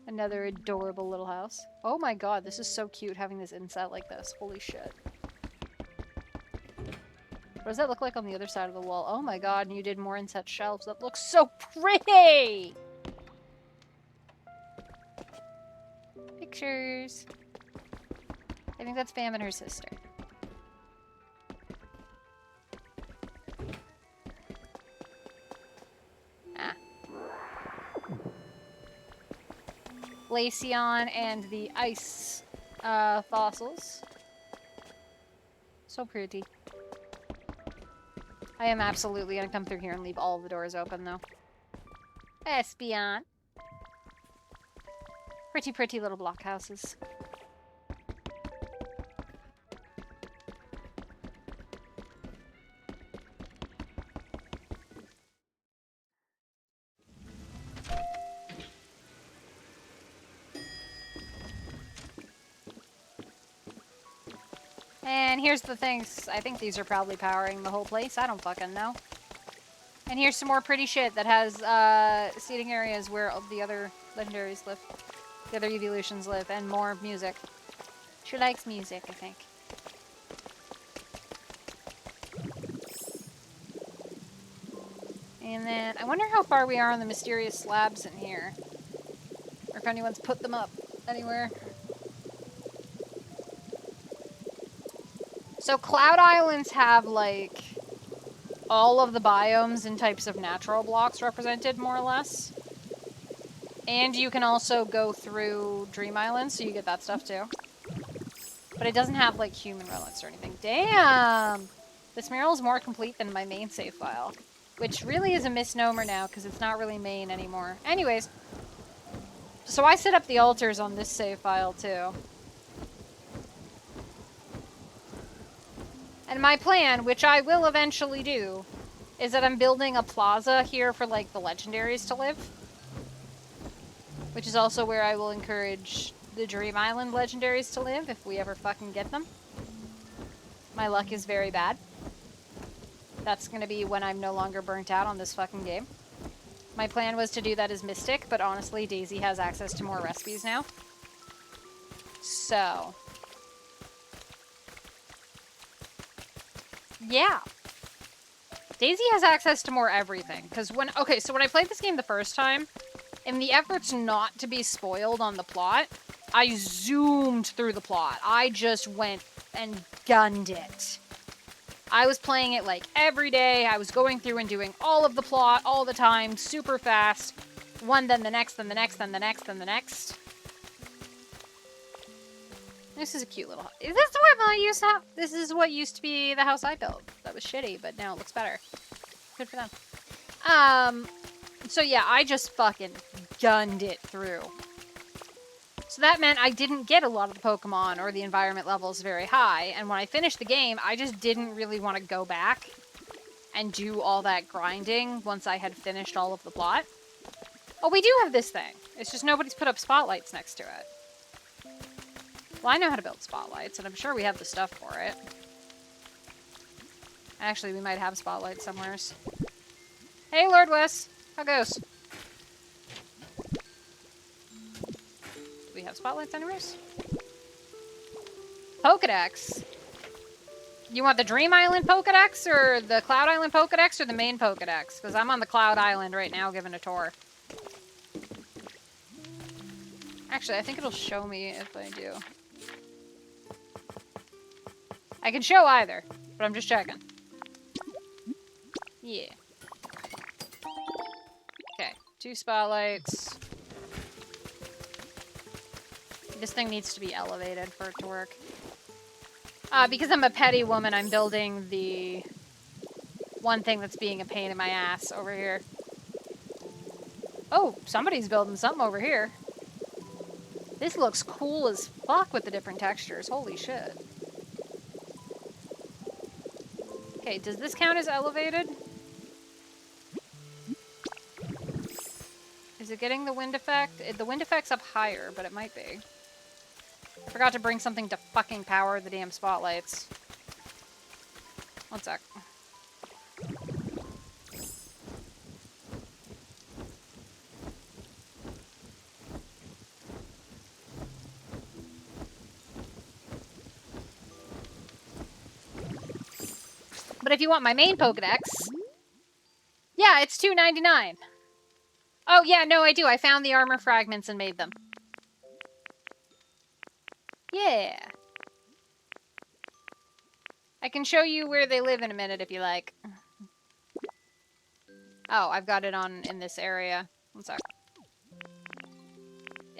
Another adorable little house. Oh my god, this is so cute having this inset like this. Holy shit. What does that look like on the other side of the wall? Oh my god, and you did more inset shelves. That looks so pretty! Pictures. I think that's Fam and her sister. Ah. Glaceon and the ice fossils. So pretty. I am absolutely gonna come through here and leave all the doors open though. Espeon. Pretty, pretty little block houses. And here's the things. I think these are probably powering the whole place. I don't fucking know. And here's some more pretty shit that has seating areas where the other legendaries live. The other evolutions live. And more music. She likes music, I think. And then I wonder how far we are on the mysterious slabs in here. Or if anyone's put them up anywhere. So Cloud Islands have, like, all of the biomes and types of natural blocks represented, more or less. And you can also go through Dream Island, so you get that stuff too. But it doesn't have, like, human relics or anything. Damn! This mural is more complete than my main save file. Which really is a misnomer now, because it's not really main anymore. Anyways. So I set up the altars on this save file, too. And my plan, which I will eventually do, is that I'm building a plaza here for, like, the legendaries to live. Which is also where I will encourage the Dream Island legendaries to live, if we ever fucking get them. My luck is very bad. That's gonna be when I'm no longer burnt out on this fucking game. My plan was to do that as Mystic, but honestly, Daisy has access to more recipes now. So. Yeah. Daisy has access to more everything. Because when I played this game the first time, in the efforts not to be spoiled on the plot, I zoomed through the plot. I just went and gunned it. I was playing it like every day. I was going through and doing all of the plot all the time, super fast. One, then the next, then the next, then the next, then the next. This is a cute little house. Is this what I used to have? This is what used to be the house I built. That was shitty, but now it looks better. Good for them. So yeah, I just fucking gunned it through. So that meant I didn't get a lot of the Pokemon or the environment levels very high, and when I finished the game, I just didn't really want to go back and do all that grinding once I had finished all of the plot. Oh, we do have this thing. It's just nobody's put up spotlights next to it. Well, I know how to build spotlights, and I'm sure we have the stuff for it. Actually, we might have spotlights somewheres. Hey, Lord Wes. How goes? Do we have spotlights anyways? Pokedex. You want the Dream Island Pokedex, or the Cloud Island Pokedex, or the main Pokedex? Because I'm on the Cloud Island right now giving a tour. Actually, I think it'll show me if I do. I can show either, but I'm just checking. Yeah. Okay, 2 spotlights. This thing needs to be elevated for it to work. Because I'm a petty woman, I'm building the one thing that's being a pain in my ass over here. Oh, somebody's building something over here. This looks cool as fuck with the different textures. Holy shit. Okay, does this count as elevated? Is it getting the wind effect? The wind effect's up higher, but it might be. Forgot to bring something to fucking power the damn spotlights. One sec. But if you want my main Pokedex... Yeah, it's $2.99. Oh, yeah, no, I do. I found the armor fragments and made them. Yeah. I can show you where they live in a minute if you like. Oh, I've got it on in this area. One sec.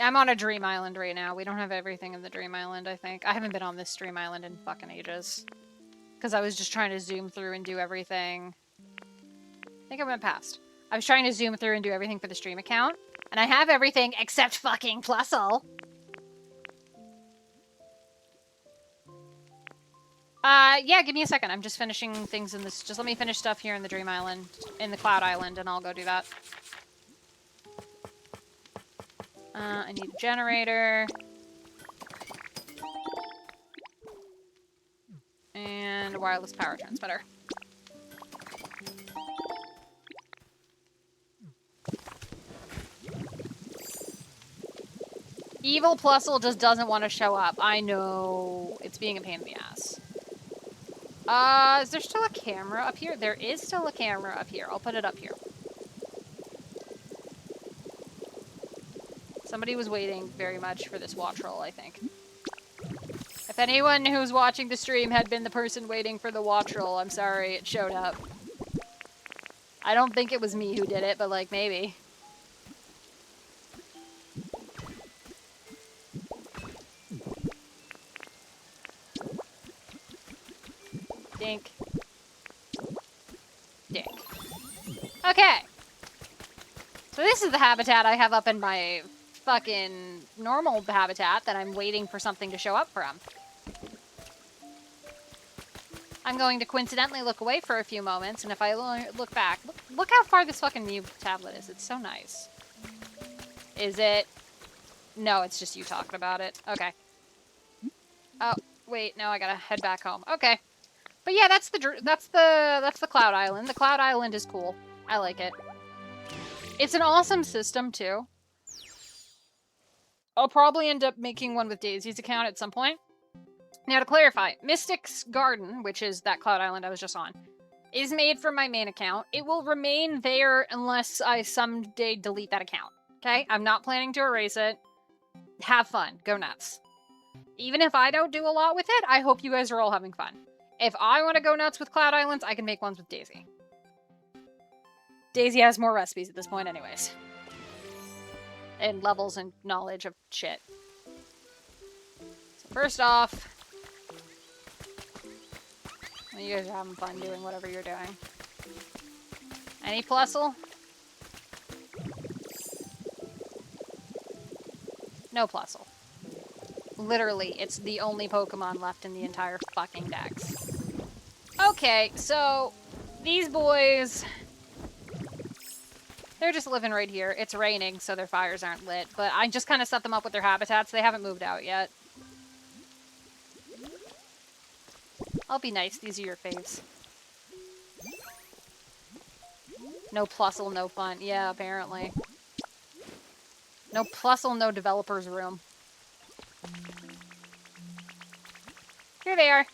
I'm on a Dream Island right now. We don't have everything in the Dream Island, I think. I haven't been on this Dream Island in fucking ages. Because I was just trying to zoom through and do everything. I think I went past. I was trying to zoom through and do everything for the stream account. And I have everything except fucking Plusle. Yeah, give me a second. I'm just finishing things in this. Just let me finish stuff here in the Dream Island, in the Cloud Island, and I'll go do that. I need a generator. And a wireless power transmitter. Evil Plusle just doesn't want to show up. I know. It's being a pain in the ass. Is there still a camera up here? There is still a camera up here. I'll put it up here. Somebody was waiting very much for this watch roll, I think. If anyone who's watching the stream had been the person waiting for the watch roll, I'm sorry, it showed up. I don't think it was me who did it, but, like, maybe. Dink. Dink. Okay. So this is the habitat I have up in my fucking normal habitat that I'm waiting for something to show up from. I'm going to coincidentally look away for a few moments, and if I look back, look how far this fucking Mew tablet is. It's so nice. Is it? No, it's just you talking about it. Okay. Oh, wait, no, I gotta head back home. Okay. But yeah, that's the Cloud Island. The Cloud Island is cool. I like it. It's an awesome system, too. I'll probably end up making one with Daisy's account at some point. Now, to clarify, Mystic's Garden, which is that Cloud Island I was just on, is made from my main account. It will remain there unless I someday delete that account. Okay? I'm not planning to erase it. Have fun. Go nuts. Even if I don't do a lot with it, I hope you guys are all having fun. If I want to go nuts with Cloud Islands, I can make ones with Daisy. Daisy has more recipes at this point anyways. And levels and knowledge of shit. So first off, you guys are having fun doing whatever you're doing. Any Plusle? No Plusle. Literally, it's the only Pokemon left in the entire fucking dex. Okay, so these boys, they're just living right here. It's raining, so their fires aren't lit, but I just kind of set them up with their habitats. They haven't moved out yet. I'll be nice. These are your faves. No Plusle, no fun. Yeah, apparently. No Plusle, no developer's room. Here they are.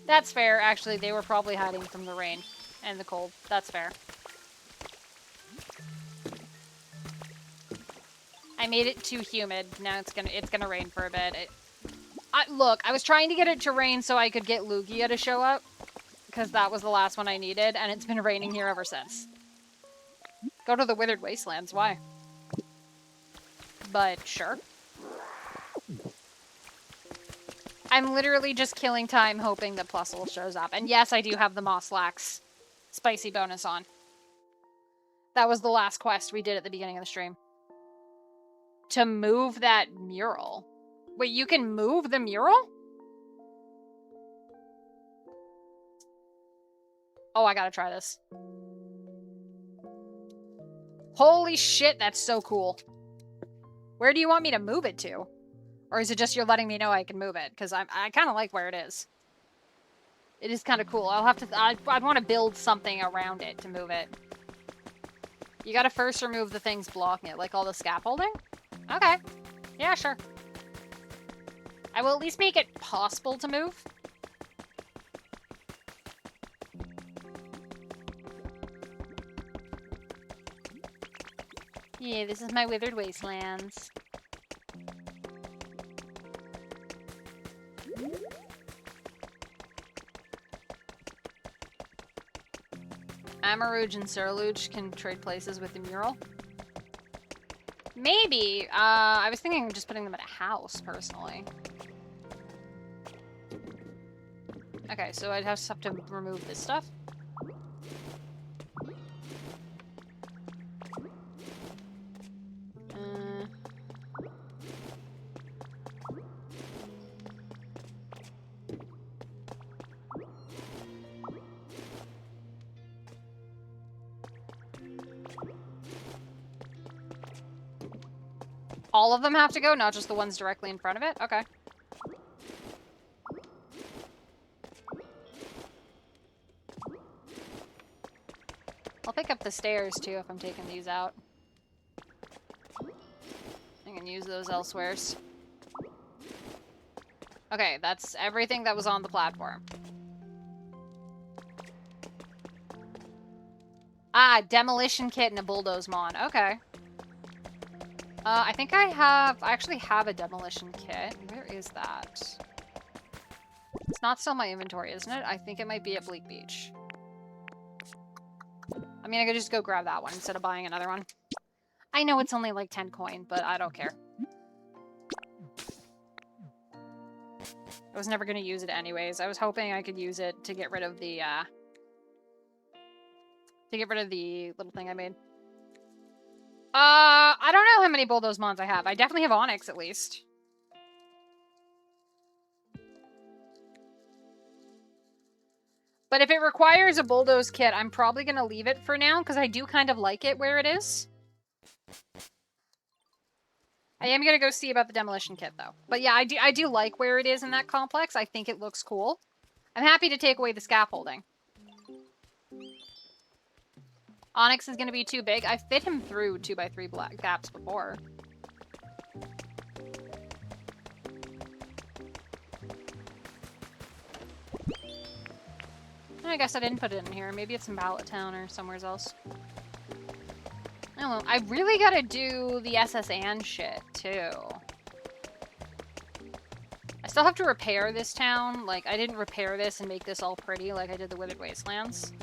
That's fair, actually. They were probably hiding from the rain and the cold. That's fair. I made it too humid. Now it's gonna rain for a bit. Look, I was trying to get it to rain so I could get Lugia to show up, because that was the last one I needed, and it's been raining here ever since. Go to the Withered Wastelands, why? But sure. I'm literally just killing time hoping that Plusle shows up. And yes, I do have the Mosslax spicy bonus on. That was the last quest we did at the beginning of the stream. To move that mural. Wait, you can move the mural? Oh, I gotta try this. Holy shit, that's so cool. Where do you want me to move it to? Or is it just you're letting me know I can move it? Because I kind of like where it is. It is kind of cool. I'll have to... I'd want to build something around it to move it. You gotta first remove the things blocking it, like all the scaffolding? Okay. Yeah, sure. I will at least make it possible to move. Yeah, this is my Withered Wastelands. Amarouge and Surluge can trade places with the mural. Maybe. I was thinking of just putting them at a house, personally. Okay, so I'd have to remove this stuff. All of them have to go, not just the ones directly in front of it? Okay. I'll pick up the stairs, too, if I'm taking these out. I can use those elsewheres. Okay, that's everything that was on the platform. Ah, demolition kit and a bulldoze mon. Okay. I think I actually have a demolition kit. Where is that? It's not still my inventory, isn't it? I think it might be at Bleak Beach. I mean, I could just go grab that one instead of buying another one. I know it's only like 10 coin, but I don't care. I was never going to use it anyways. I was hoping I could use it to get rid of the, little thing I made. I don't know how many bulldoze mons I have. I definitely have onyx, at least. But if it requires a bulldoze kit, I'm probably going to leave it for now, because I do kind of like it where it is. I am going to go see about the demolition kit, though. But yeah, I do like where it is in that complex. I think it looks cool. I'm happy to take away the scaffolding. Onyx is going to be too big. I fit him through 2x3 black gaps before. I guess I didn't put it in here. Maybe it's in Pallet Town or somewhere else. Oh, I really gotta do the SS Anne shit, too. I still have to repair this town. Like, I didn't repair this and make this all pretty like I did the Withered Wastelands.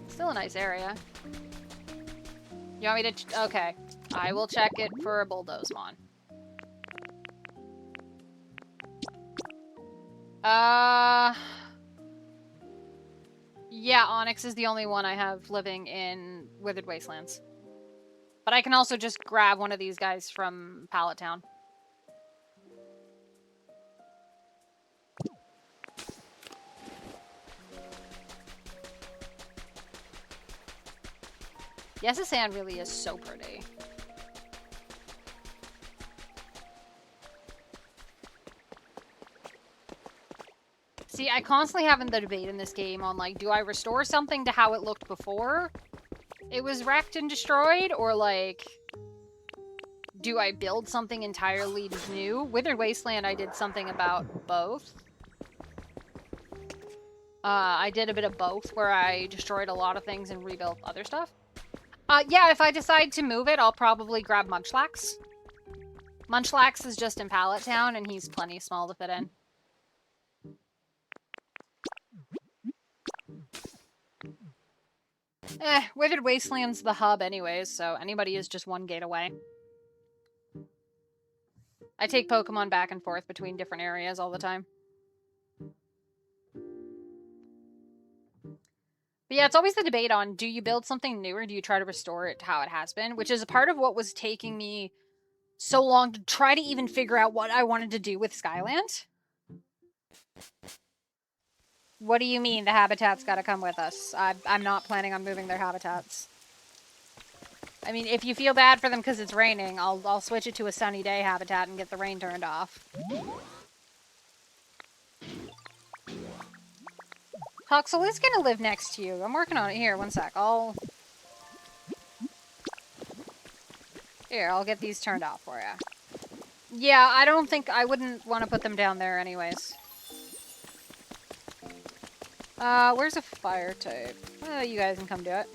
Still a nice area. You want me to... Okay. I will check it for a bulldoze mon. Yeah, Onyx is the only one I have living in Withered Wastelands. But I can also just grab one of these guys from Pallet Town. Yes, the sand really is so pretty. See, I constantly have the debate in this game on, like, do I restore something to how it looked before it was wrecked and destroyed? Or, like, do I build something entirely new? Withered Wasteland, I did something about both. I did a bit of both, where I destroyed a lot of things and rebuilt other stuff. Yeah, if I decide to move it, I'll probably grab Munchlax. Munchlax is just in Pallet Town, and he's plenty small to fit in. Withered Wasteland's the hub anyways, so anybody is just one gate away. I take Pokemon back and forth between different areas all the time. But yeah, it's always the debate on, do you build something new or do you try to restore it to how it has been? Which is a part of what was taking me so long to try to even figure out what I wanted to do with Skyland. What do you mean the habitat's gotta come with us? I'm not planning on moving their habitats. I mean, if you feel bad for them because it's raining, I'll switch it to a sunny day habitat and get the rain turned off. Huxel is gonna live next to you. I'm working on it. Here, one sec. Here, I'll get these turned off for you. Yeah, I wouldn't want to put them down there anyways. Where's a fire type? Oh, you guys can come do it.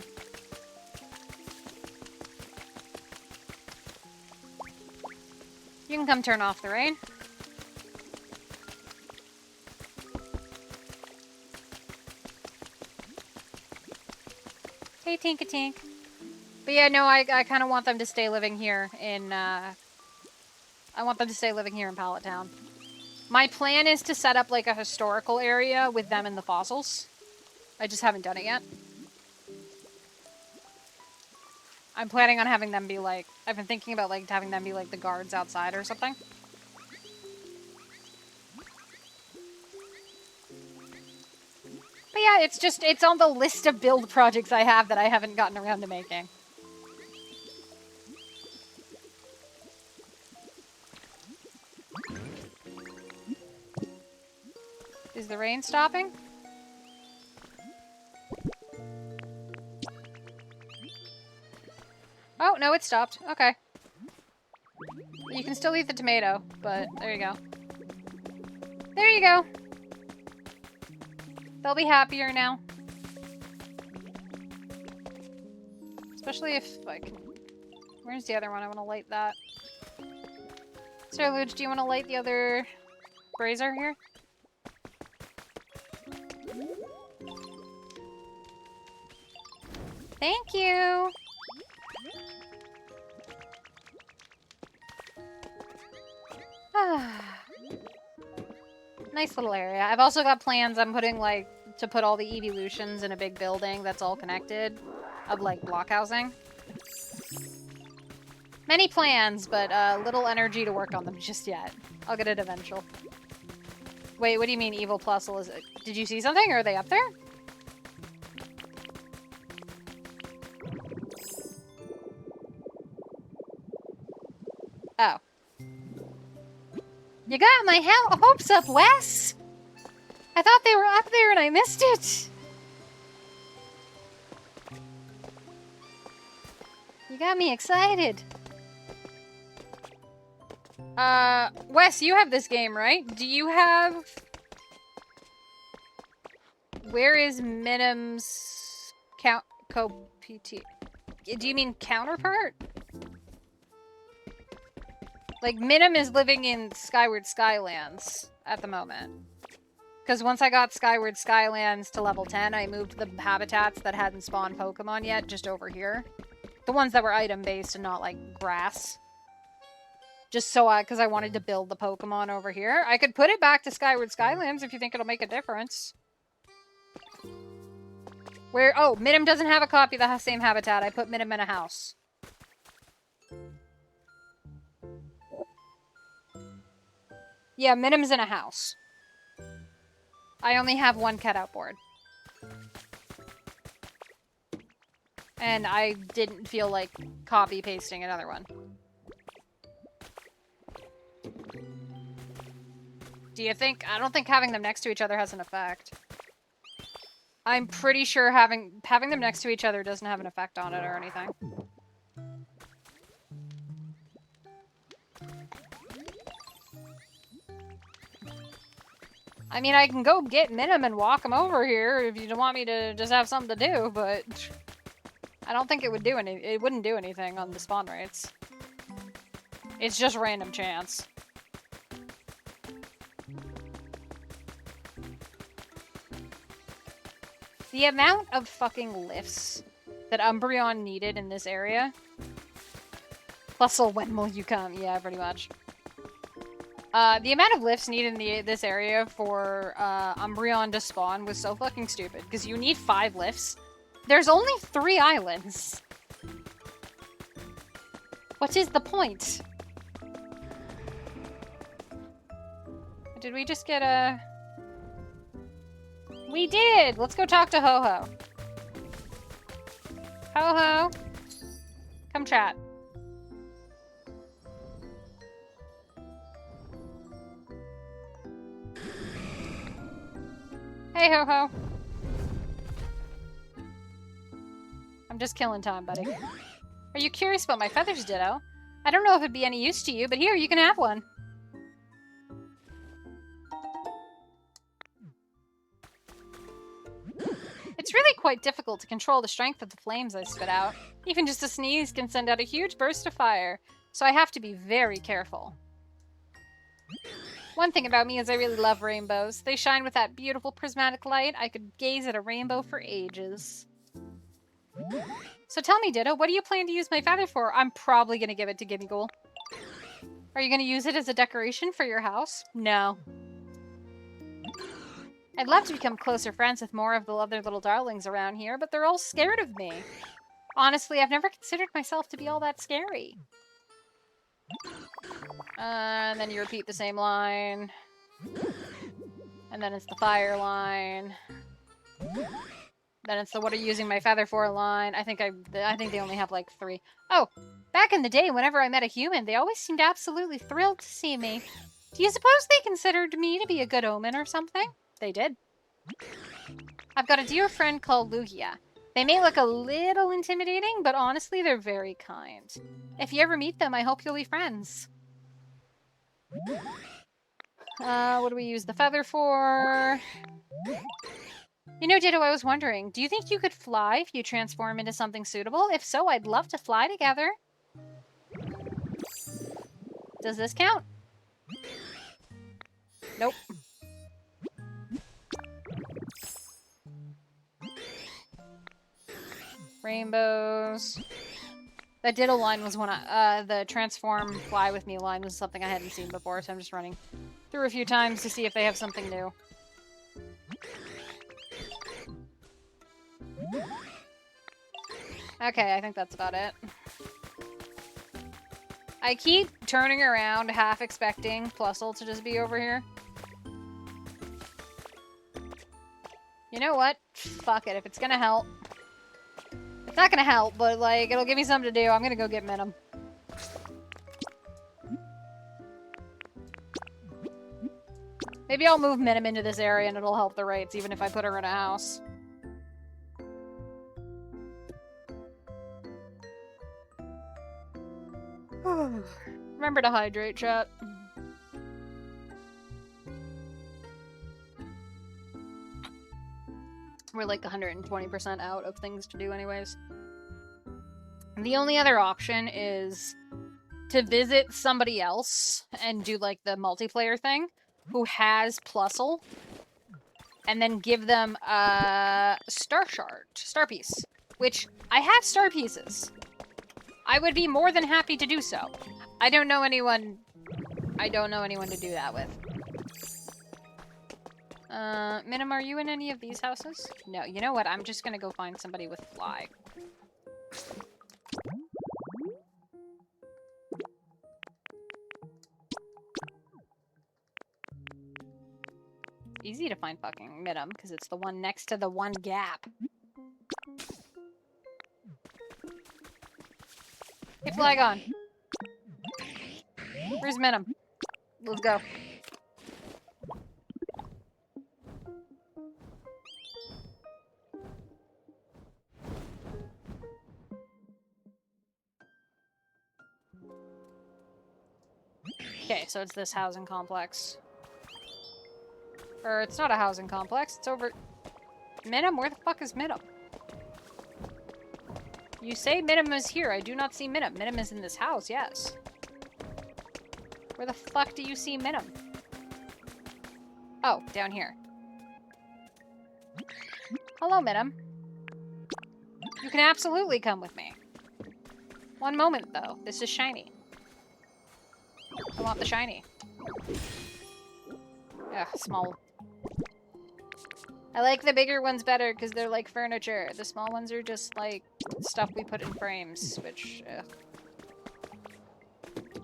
You can come turn off the rain. Hey, Tinka-Tink. But yeah, no, I kind of want them to stay living here in, I want them to stay living here in Pallet Town. My plan is to set up, like, a historical area with them and the fossils. I just haven't done it yet. I'm planning on having them be, like... I've been thinking about, like, having them be, like, the guards outside or something. But yeah, it's on the list of build projects I have that I haven't gotten around to making. Is the rain stopping? Oh, no, it stopped. Okay. You can still eat the tomato, but there you go. There you go. They'll be happier now. Especially if I can... Where's the other one? I want to light that. Sir Luge, do you want to light the other brazier here? Thank you! Nice little area. I've also got plans. I'm putting, like, to put all the evolutions in a big building that's all connected of, like, block housing. Many plans, but little energy to work on them just yet. I'll get it eventually. Wait, what do you mean evil plus? Did you see something? Or are they up there? Oh. You got my hopes up, Wes! I thought they were up there and I missed it! You got me excited. Wes, you have this game, right? Do you have... Where is Minim's co-PT? Do you mean counterpart? Like, Minim is living in Skyward Skylands at the moment. Because once I got Skyward Skylands to level 10, I moved the habitats that hadn't spawned Pokemon yet just over here. The ones that were item-based and not, like, grass. Just so because I wanted to build the Pokemon over here. I could put it back to Skyward Skylands if you think it'll make a difference. Where, oh, Minim doesn't have a copy of the same habitat. I put Minim in a house. Yeah, Minim's in a house. I only have one cutout board. And I didn't feel like copy-pasting another one. Do you think... I don't think having them next to each other has an effect. I'm pretty sure having them next to each other doesn't have an effect on it or anything. I mean, I can go get Minim and walk him over here if you want me to just have something to do, but I don't think it would do it wouldn't do anything on the spawn rates. It's just random chance. The amount of fucking lifts that Umbreon needed in this area. Plus, when will you come? Yeah, pretty much. The amount of lifts needed in this area for Umbreon to spawn was so fucking stupid. Because you need 5 lifts. There's only 3 islands. What is the point? Did we just get a... We did! Let's go talk to Ho-Ho. Ho-Ho. Come chat. Hey, Ho-Ho. I'm just killing time, buddy. Are you curious about my feathers, Ditto? I don't know if it'd be any use to you, but here, you can have one. It's really quite difficult to control the strength of the flames I spit out. Even just a sneeze can send out a huge burst of fire, so I have to be very careful. One thing about me is I really love rainbows. They shine with that beautiful prismatic light. I could gaze at a rainbow for ages. So tell me, Ditto, what do you plan to use my feather for? I'm probably going to give it to Gimmighoul. Are you going to use it as a decoration for your house? No. I'd love to become closer friends with more of the other little darlings around here, but they're all scared of me. Honestly, I've never considered myself to be all that scary. And then you repeat the same line. And then it's the fire line. Then it's the what are you using my feather for line. I think they only have like 3. Oh, back in the day, whenever I met a human, they always seemed absolutely thrilled to see me. Do you suppose they considered me to be a good omen or something? They did. I've got a dear friend called Lugia. They may look a little intimidating, but honestly, they're very kind. If you ever meet them, I hope you'll be friends. What do we use the feather for? You know, Ditto, I was wondering, do you think you could fly if you transform into something suitable? If so, I'd love to fly together. Does this count? Nope. Rainbows. That Ditto line was one the transform fly with me line was something I hadn't seen before, so I'm just running through a few times to see if they have something new. Okay, I think that's about it. I keep turning around, half expecting Plusle to just be over here. You know what? Fuck it, if it's gonna help. It's not gonna help, but, like, it'll give me something to do. I'm gonna go get Minim. Maybe I'll move Minim into this area and it'll help the rates, even if I put her in a house. Remember to hydrate, chat. We're like 120% out of things to do anyways. The only other option is to visit somebody else and do like the multiplayer thing who has Plusle and then give them a star piece, which I have star pieces. I would be more than happy to do so. I don't know anyone to do that with. Minim, are you in any of these houses? No, you know what? I'm just gonna go find somebody with fly. Easy to find fucking Minim, because it's the one next to the one gap. Hey, Flygon. Where's Minim? Let's go. Okay, so it's this housing complex. Or it's not a housing complex, it's over... Minim? Where the fuck is Minim? You say Minim is here, I do not see Minim. Minim is in this house, yes. Where the fuck do you see Minim? Oh, down here. Hello, Minim. You can absolutely come with me. One moment, though. This is shiny. I want the shiny. Ugh, small. I like the bigger ones better because they're like furniture. The small ones are just like stuff we put in frames, which... ugh.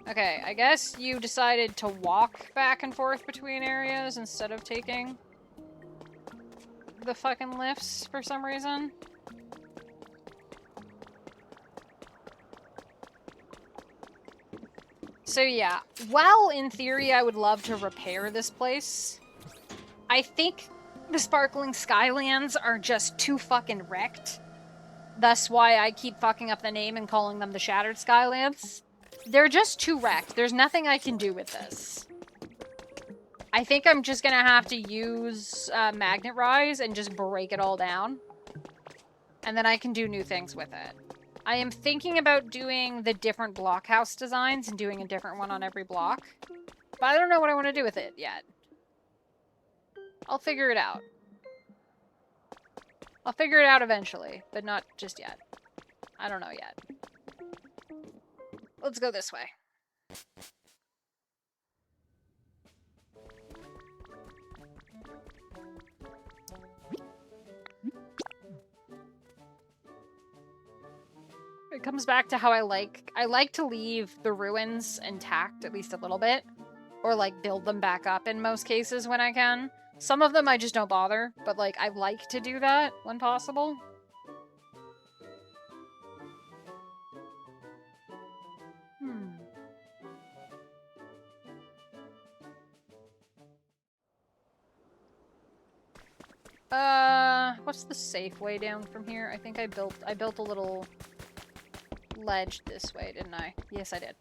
Okay, I guess you decided to walk back and forth between areas instead of taking the fucking lifts for some reason. So yeah, while in theory I would love to repair this place, I think the Sparkling Skylands are just too fucking wrecked. Thus why I keep fucking up the name and calling them the Shattered Skylands. They're just too wrecked. There's nothing I can do with this. I think I'm just gonna have to use Magnet Rise and just break it all down. And then I can do new things with it. I am thinking about doing the different blockhouse designs and doing a different one on every block. But I don't know what I want to do with it yet. I'll figure it out. I'll figure it out eventually, but not just yet. I don't know yet. Let's go this way. It comes back to how I like to leave the ruins intact at least a little bit, or like build them back up in most cases when I can. Some of them I just don't bother, but like I like to do that when possible. What's the safe way down from here? I think I built a little ledge this way, didn't I? Yes, I did.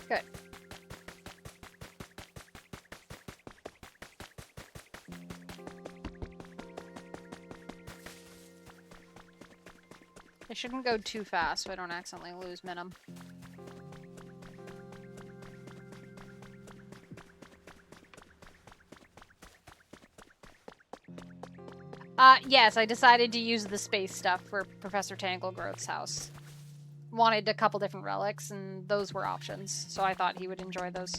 Good. I shouldn't go too fast so I don't accidentally lose Minim. Yes, I decided to use the space stuff for Professor Tanglegrowth's house. Wanted a couple different relics, and those were options, so I thought he would enjoy those.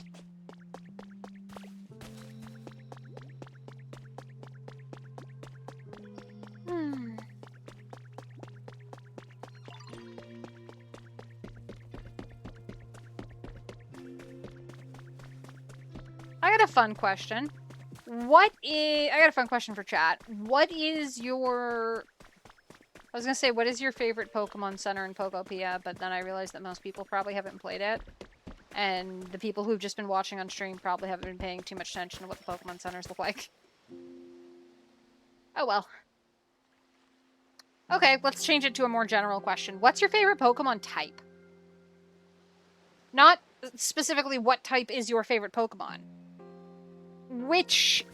I got a fun question. I got a fun question for chat. What is your... I was gonna say, what is your favorite Pokemon Center in Pokopia? But then I realized that most people probably haven't played it. And the people who've just been watching on stream probably haven't been paying too much attention to what the Pokemon Centers look like. Oh well. Okay, let's change it to a more general question. What's your favorite Pokemon type? Not specifically what type is your favorite Pokemon. Which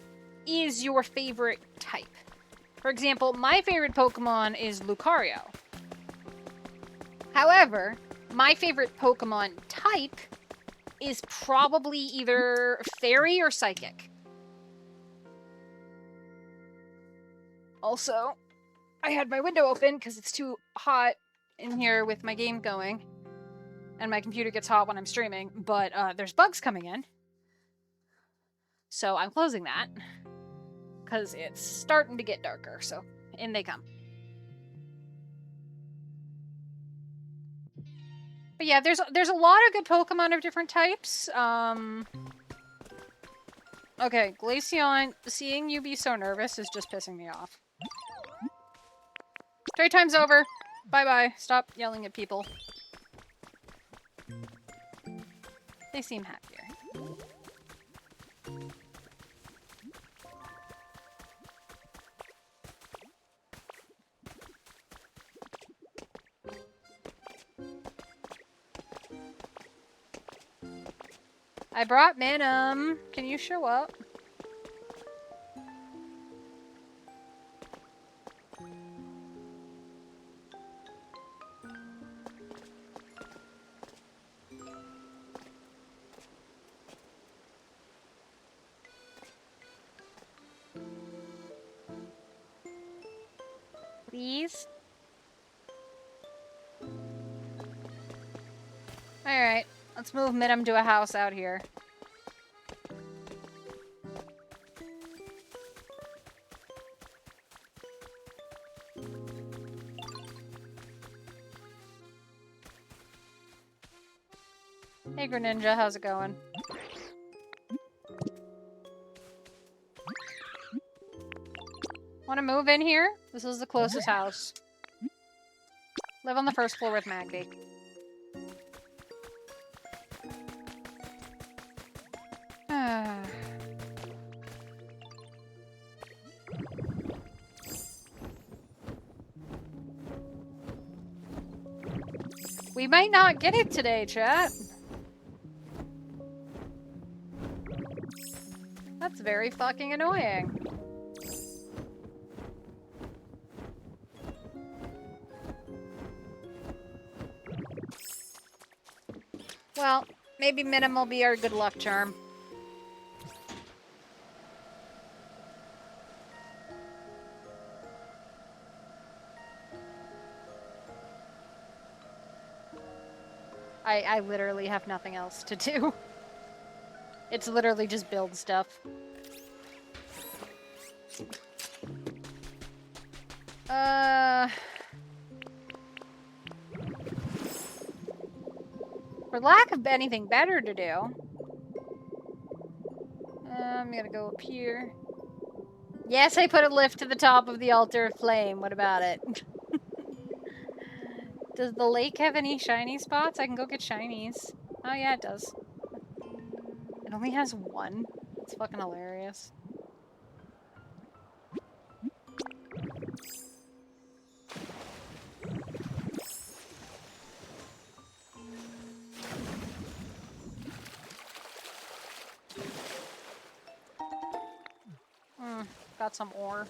is your favorite type? For example, my favorite Pokemon is Lucario. However, my favorite Pokemon type is probably either Fairy or Psychic. Also, I had my window open because it's too hot in here with my game going. And my computer gets hot when I'm streaming, but there's bugs coming in. So I'm closing that. Because it's starting to get darker, so in they come. But yeah, there's a lot of good Pokemon of different types. Okay, Glaceon, seeing you be so nervous is just pissing me off. Trade time's over. Bye-bye. Stop yelling at people. They seem happier. I brought Minim. Can you show up? Please? Alright, let's move Minim to a house out here. Hey Greninja, how's it going? Want to move in here? This is the closest house. Live on the first floor with Magby. We might not get it today, chat. That's very fucking annoying. Well, maybe Minim will be our good luck charm. I literally have nothing else to do. It's literally just build stuff. For lack of anything better to do, I'm gonna go up here. Yes, I put a lift to the top of the altar of flame. What about it? Does the lake have any shiny spots? I can go get shinies. Oh yeah, it does. It only has one. It's fucking hilarious. Got some ore.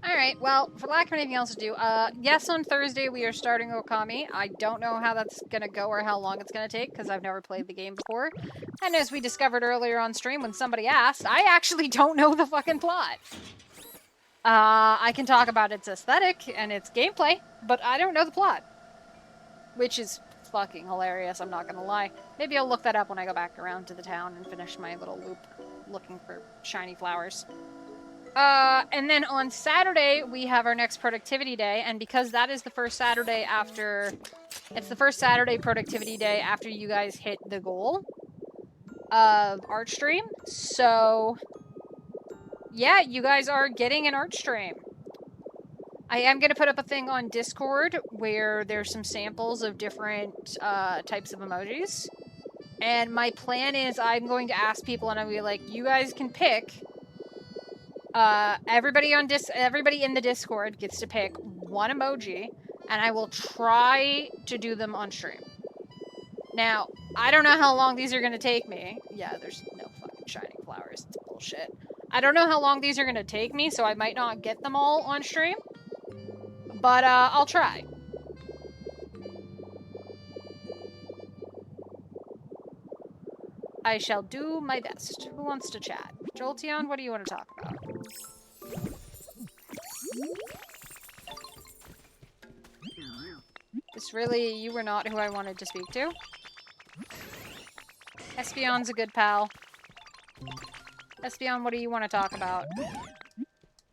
Alright, well, for lack of anything else to do, yes, on Thursday we are starting Okami. I don't know how that's gonna go or how long it's gonna take, because I've never played the game before. And as we discovered earlier on stream when somebody asked, I actually don't know the fucking plot. I can talk about its aesthetic and its gameplay, but I don't know the plot. Which is fucking hilarious, I'm not gonna lie. Maybe I'll look that up when I go back around to the town and finish my little loop looking for shiny flowers. And then on Saturday, we have our next productivity day, and because that is the first Saturday after... It's the first Saturday productivity day after you guys hit the goal of art stream, so... Yeah, you guys are getting an art stream. I am going to put up a thing on Discord where there's some samples of different types of emojis. And my plan is I'm going to ask people and I'll be like, you guys can pick... everybody in the Discord gets to pick one emoji, and I will try to do them on stream. Now, I don't know how long these are gonna take me. Yeah, there's no fucking shining flowers. It's bullshit. I don't know how long these are gonna take me, so I might not get them all on stream. But, I'll try. I shall do my best. Who wants to chat? Jolteon, what do you want to talk about? This really, you were not who I wanted to speak to. Espeon's a good pal. Espeon, what do you want to talk about?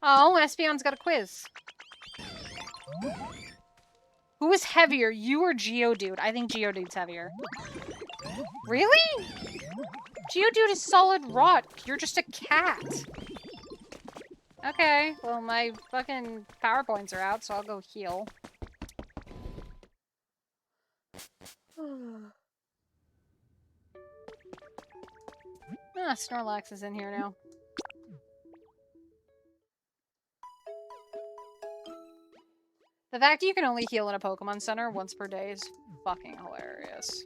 Oh, Espeon's got a quiz. Who is heavier, you or Geodude? I think Geodude's heavier. Really? Geodude is solid rock. You're just a cat. Okay, well my fucking power points are out, so I'll go heal. Snorlax is in here now. The fact you can only heal in a Pokemon Center once per day is fucking hilarious.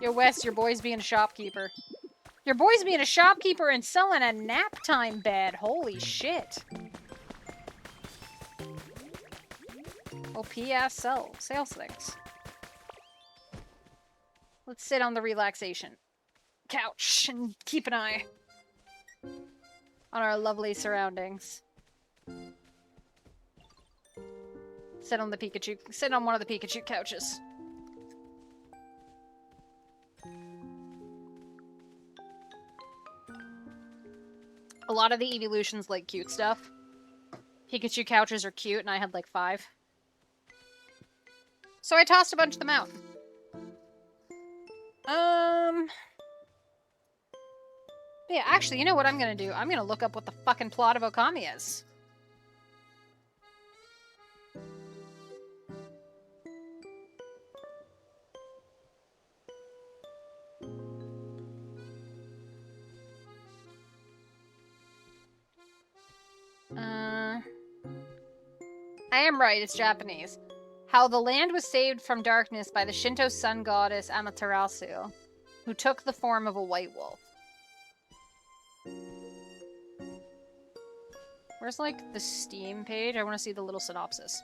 Yo, Wes, your boy's being a shopkeeper. Your boy's being a shopkeeper and selling a nap time bed. Holy shit. OP-ass sales things. Let's sit on the relaxation couch and keep an eye on our lovely surroundings. Sit on one of the Pikachu couches. A lot of the evolutions like cute stuff. Pikachu couches are cute, and I had like 5. So I tossed a bunch of them out. Yeah, actually, you know what I'm gonna do? I'm gonna look up what the fucking plot of Okami is. I am right, it's Japanese. How the land was saved from darkness by the Shinto sun goddess Amaterasu, who took the form of a white wolf. Where's, like, the Steam page? I want to see the little synopsis.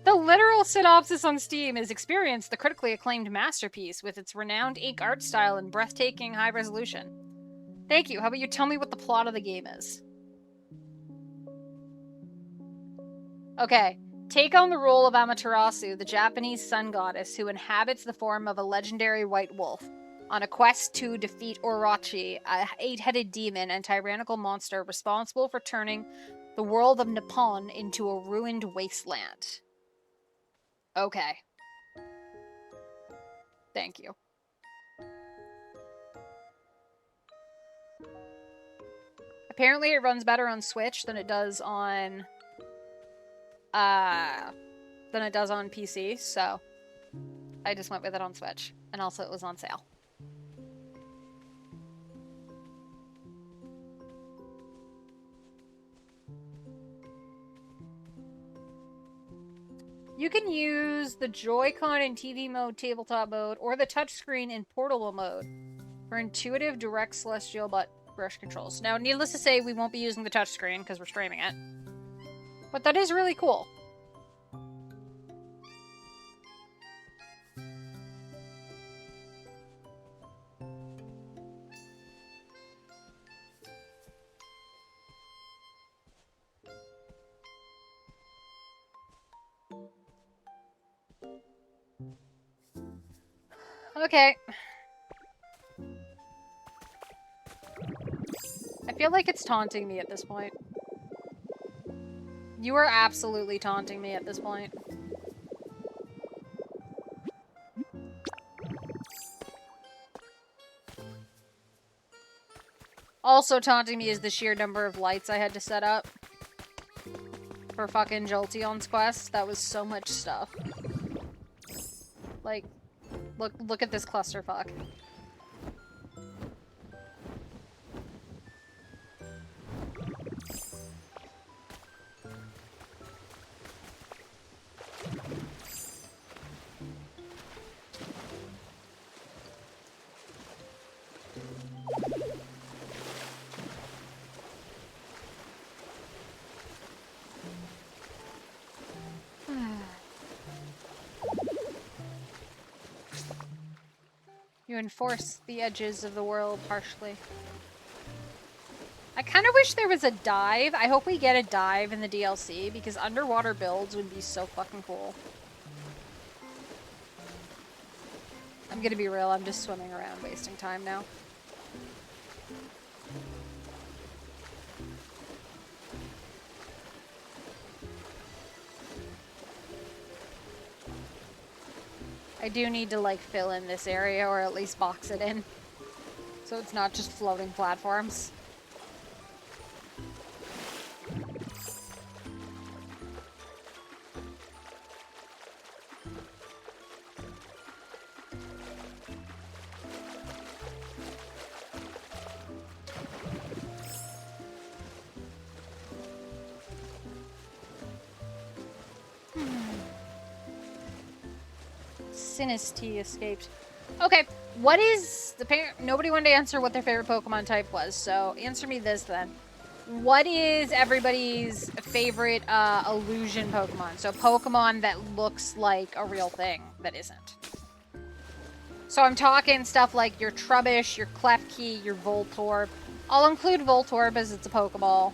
The literal synopsis on Steam is experience the critically acclaimed masterpiece with its renowned ink art style and breathtaking high resolution. Thank you. How about you tell me what the plot of the game is? Okay. Take on the role of Amaterasu, the Japanese sun goddess who inhabits the form of a legendary white wolf, on a quest to defeat Orochi, a 8-headed demon and tyrannical monster responsible for turning the world of Nippon into a ruined wasteland. Okay. Thank you. Apparently it runs better on Switch than it does on PC, so I just went with it on Switch. And also it was on sale. You can use the Joy-Con in TV mode, tabletop mode, or the touchscreen in portable mode for intuitive, direct celestial brush controls. Now, needless to say, we won't be using the touchscreen because we're streaming it. But that is really cool. Okay. I feel like it's taunting me at this point. You are absolutely taunting me at this point. Also taunting me is the sheer number of lights I had to set up for fucking Jolteon's quest. That was so much stuff. Like, look at this clusterfuck. You enforce the edges of the world harshly. I kind of wish there was a dive. I hope we get a dive in the DLC, because underwater builds would be so fucking cool. I'm gonna be real, I'm just swimming around wasting time now. I do need to, like, fill in this area, or at least box it in. So it's not just floating platforms. Sinistea escaped. Okay, what is the nobody wanted to answer what their favorite Pokemon type was, so answer me this then. What is everybody's favorite illusion Pokemon? So Pokemon that looks like a real thing that isn't. So I'm talking stuff like your Trubbish, your Klefki, your Voltorb. I'll include Voltorb as it's a Pokeball.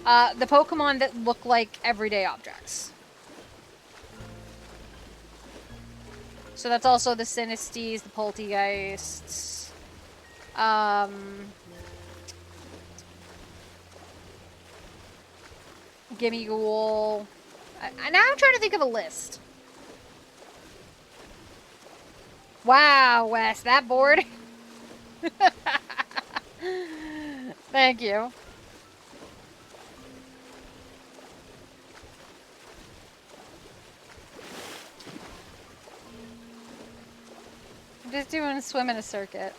The Pokemon that look like everyday objects. So that's also the Sinistys, the Poltergeists. Gimmighoul. Now I'm trying to think of a list. Wow, Wes, that bored. Thank you. I'm just doing a swim in a circuit.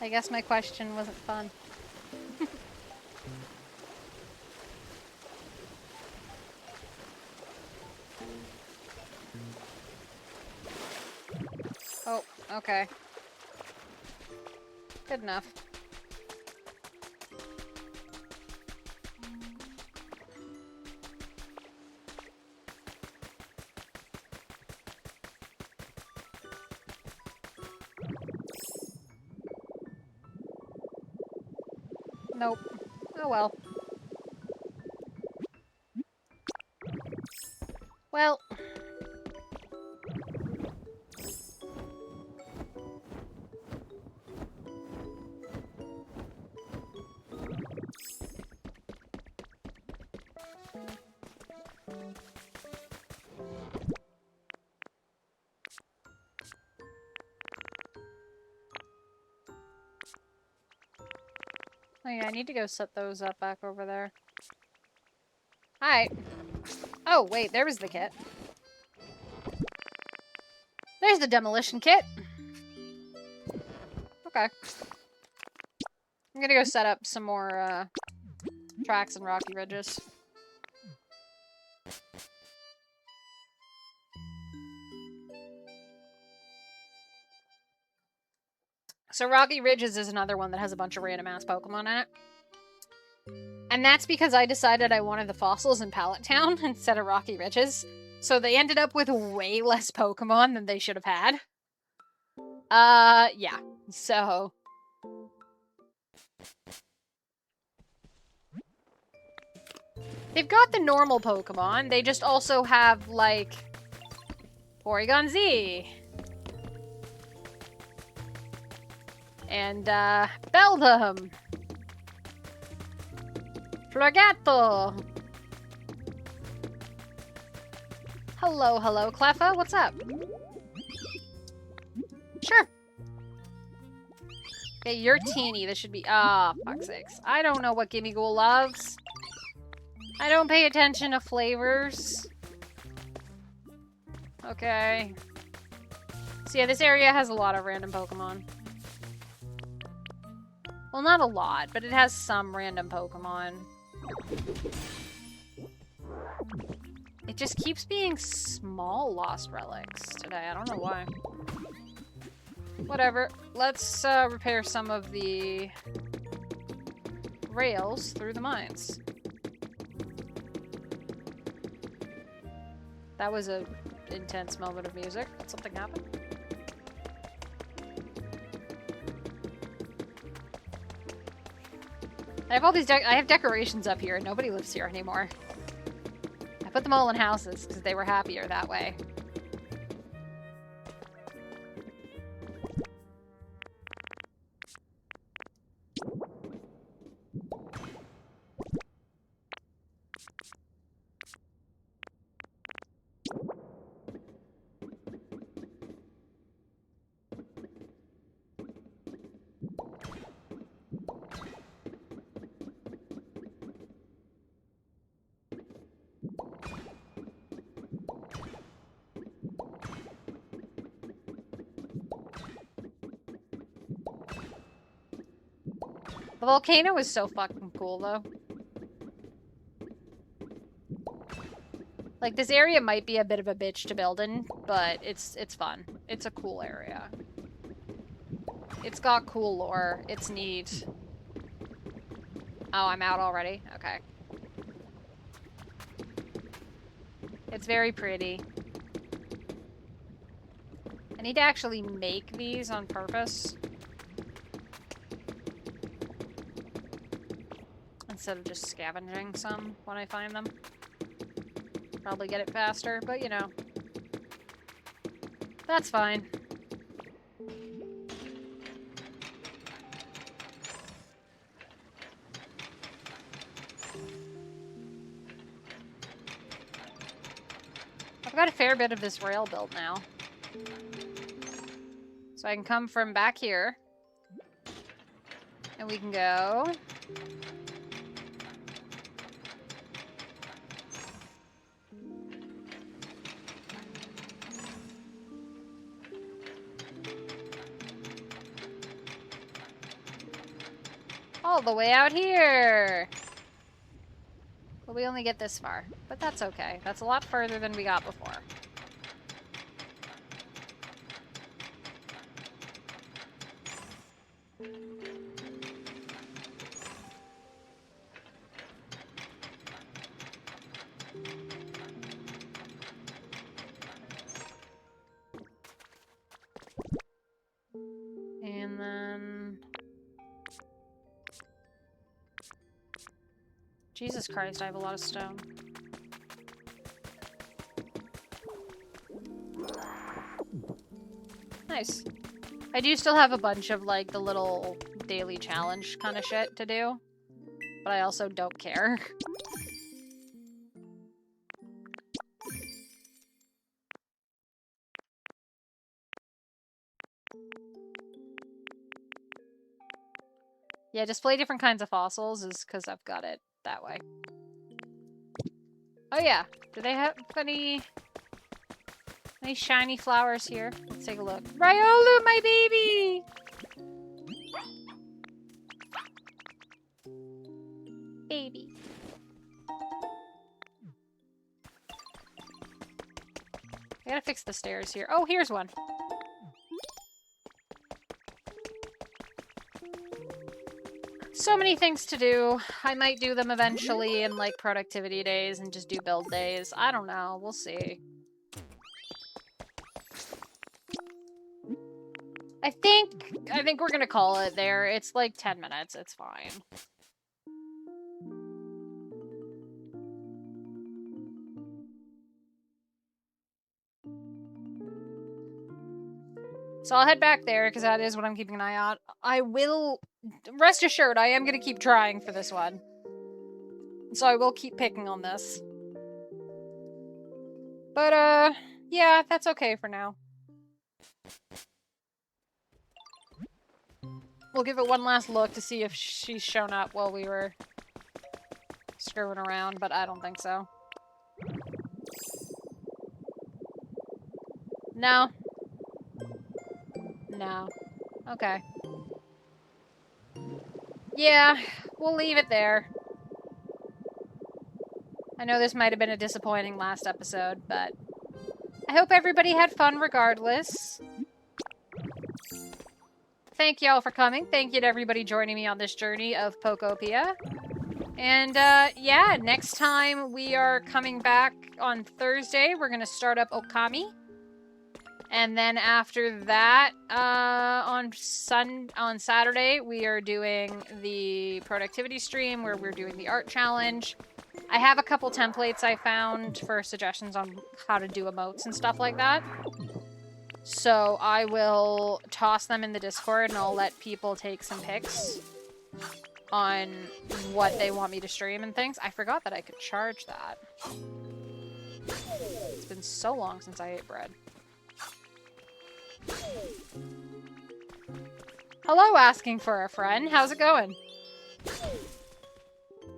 I guess my question wasn't fun. Oh, okay. Good enough. Nope. Oh well. Well. Oh yeah, I need to go set those up back over there. Alright. Oh, wait, there was the kit. There's the demolition kit. Okay. I'm gonna go set up some more, tracks and rocky ridges. So Rocky Ridges is another one that has a bunch of random ass Pokemon in it. And that's because I decided I wanted the fossils in Pallet Town instead of Rocky Ridges. So they ended up with way less Pokemon than they should have had. Yeah. So... they've got the normal Pokemon, they just also have, like... Porygon Z. And, Beldum. Florgato. Hello, hello, Cleffa. What's up? Sure. Okay, you're teeny. This should be... ah, fuck's sakes. I don't know what Gimmighoul loves. I don't pay attention to flavors. Okay. So yeah, this area has a lot of random Pokemon. Well, not a lot, but it has some random Pokemon. It just keeps being small lost relics today. I don't know why. Whatever. Let's repair some of the rails through the mines. That was a intense moment of music. Something happened. I have all these I have decorations up here and nobody lives here anymore. I put them all in houses because they were happier that way. The volcano is so fucking cool, though. Like, this area might be a bit of a bitch to build in, but it's fun. It's a cool area. It's got cool lore. It's neat. Oh, I'm out already? Okay. It's very pretty. I need to actually make these on purpose. Instead of just scavenging some when I find them. Probably get it faster, but you know. That's fine. I've got a fair bit of this rail built now. So I can come from back here. And we can go... all the way out here! But we only get this far. But that's okay. That's a lot further than we got before. And then... Jesus Christ, I have a lot of stone. Nice. I do still have a bunch of, like, the little daily challenge kind of shit to do. But I also don't care. Yeah, display different kinds of fossils is because I've got it that way. Oh yeah, do they have any shiny flowers here? Let's take a look. Riolu, my baby! Baby. I gotta fix the stairs here. Oh, here's one. So many things to do. I might do them eventually in, like, productivity days and just do build days. I don't know. We'll see. I think we're gonna call it there. It's like 10 minutes. It's fine. So I'll head back there, because that is what I'm keeping an eye on. I will... Rest assured, I am going to keep trying for this one. So I will keep picking on this. But, yeah, that's okay for now. We'll give it one last look to see if she's shown up while we were screwing around, but I don't think so. No. No. Okay. Yeah, we'll leave it there. I know this might have been a disappointing last episode, but I hope everybody had fun regardless. Thank y'all for coming. Thank you to everybody joining me on this journey of Pokopia. And, yeah, next time we are coming back on Thursday, we're gonna start up Okami. And then after that, on Saturday, we are doing the productivity stream where we're doing the art challenge. I have a couple templates I found for suggestions on how to do emotes and stuff like that. So I will toss them in the Discord and I'll let people take some pics on what they want me to stream and things. I forgot that I could charge that. It's been so long since I ate bread. Hello, asking for a friend. How's it going?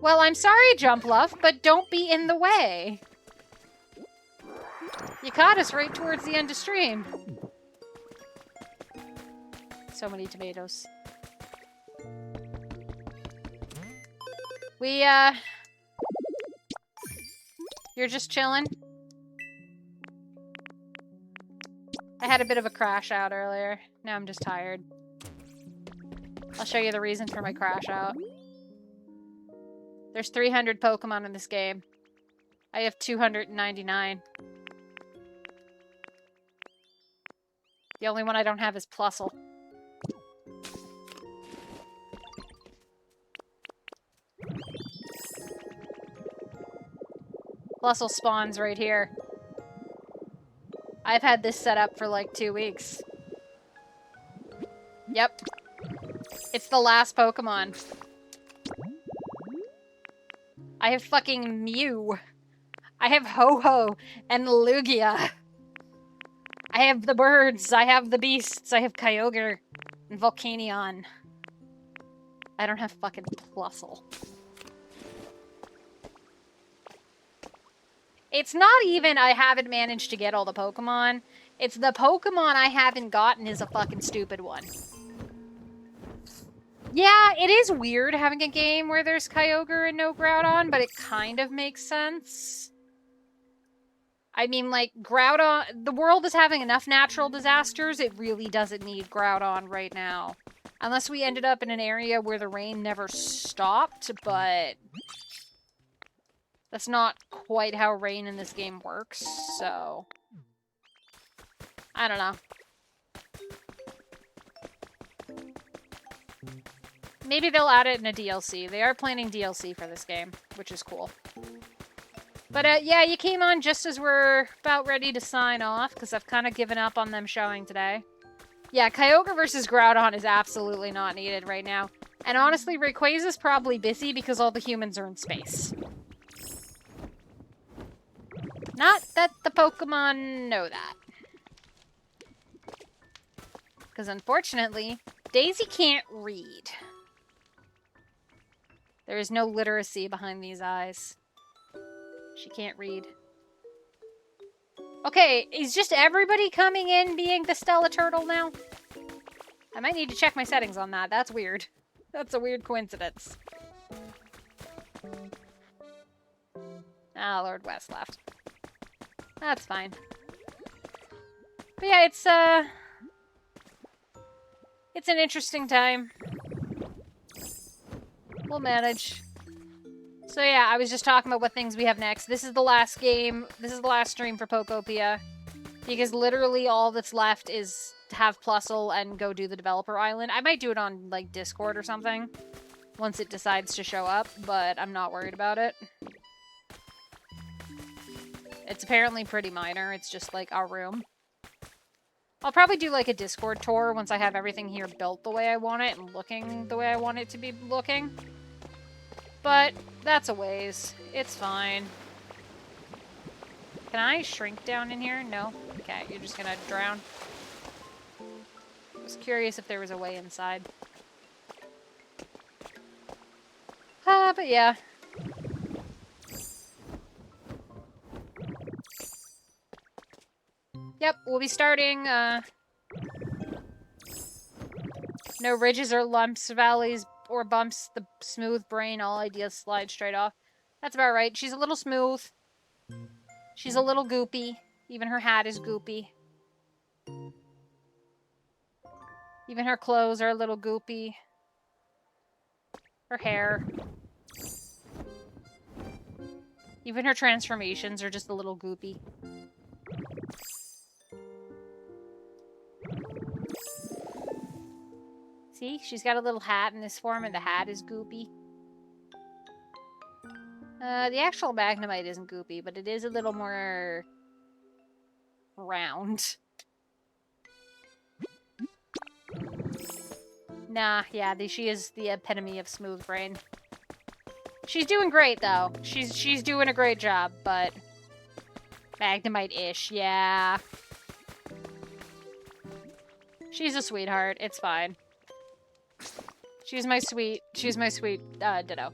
Well, I'm sorry, Jumpluff, but don't be in the way. You caught us right towards the end of stream. So many tomatoes. You're just chilling? I had a bit of a crash out earlier. Now I'm just tired. I'll show you the reason for my crash out. There's 300 Pokemon in this game. I have 299. The only one I don't have is Plusle. Plusle spawns right here. I've had this set up for like 2 weeks. Yep. It's the last Pokemon. I have fucking Mew. I have Ho-Ho and Lugia. I have the birds. I have the beasts. I have Kyogre and Volcanion. I don't have fucking Plusle. It's not even I haven't managed to get all the Pokemon. It's the Pokemon I haven't gotten is a fucking stupid one. Yeah, it is weird having a game where there's Kyogre and no Groudon, but it kind of makes sense. I mean, like, Groudon... The world is having enough natural disasters, it really doesn't need Groudon right now. Unless we ended up in an area where the rain never stopped, but... That's not quite how rain in this game works, so... I don't know. Maybe they'll add it in a DLC. They are planning DLC for this game, which is cool. But, yeah, you came on just as we're about ready to sign off, because I've kind of given up on them showing today. Yeah, Kyogre versus Groudon is absolutely not needed right now. And honestly, Rayquaza's probably busy because all the humans are in space. Not that the Pokemon know that. Because unfortunately, Daisy can't read. There is no literacy behind these eyes. She can't read. Okay, is just everybody coming in being the Stella Turtle now? I might need to check my settings on that. That's weird. That's a weird coincidence. Ah, Lord West left. That's fine. But yeah, it's an interesting time. We'll manage. So yeah, I was just talking about what things we have next. This is the last game. This is the last stream for Pokopia. Because literally all that's left is to have Plusle and go do the developer island. I might do it on, like, Discord or something. Once it decides to show up, but I'm not worried about it. It's apparently pretty minor. It's just, like, our room. I'll probably do, like, a Discord tour once I have everything here built the way I want it and looking the way I want it to be looking. But that's a ways. It's fine. Can I shrink down in here? No? Okay, you're just gonna drown. I was curious if there was a way inside. But yeah. Yep, we'll be starting, no ridges or lumps, valleys or bumps, the smooth brain, all ideas slide straight off. That's about right. She's a little smooth. She's a little goopy. Even her hat is goopy. Even her clothes are a little goopy. Her hair. Even her transformations are just a little goopy. See? She's got a little hat in this form, and the hat is goopy. The actual Magnemite isn't goopy, but it is a little more round. Nah, yeah, she is the epitome of smooth brain. She's doing great, though. She's doing a great job, but Magnemite-ish, yeah. She's a sweetheart. It's fine. She's my sweet Ditto.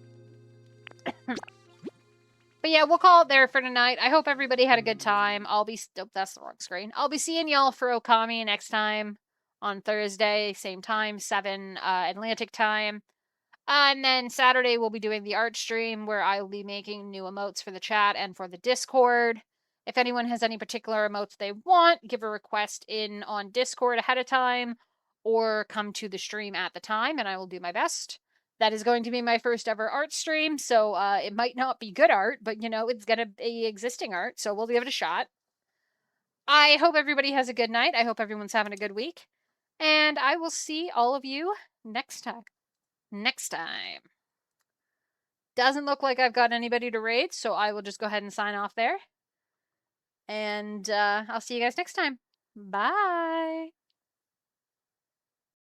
But yeah, we'll call it there for tonight. I hope everybody had a good time. Oh, that's the wrong screen. I'll be seeing y'all for Okami next time on Thursday, same time, 7 Atlantic time. And then Saturday we'll be doing the art stream where I will be making new emotes for the chat and for the Discord. If anyone has any particular emotes they want, give a request in on Discord ahead of time or come to the stream at the time and I will do my best. That is going to be my first ever art stream, so it might not be good art, but, you know, it's going to be existing art, so we'll give it a shot. I hope everybody has a good night. I hope everyone's having a good week. And I will see all of you next time. Doesn't look like I've got anybody to raid, so I will just go ahead and sign off there. And I'll see you guys next time. Bye!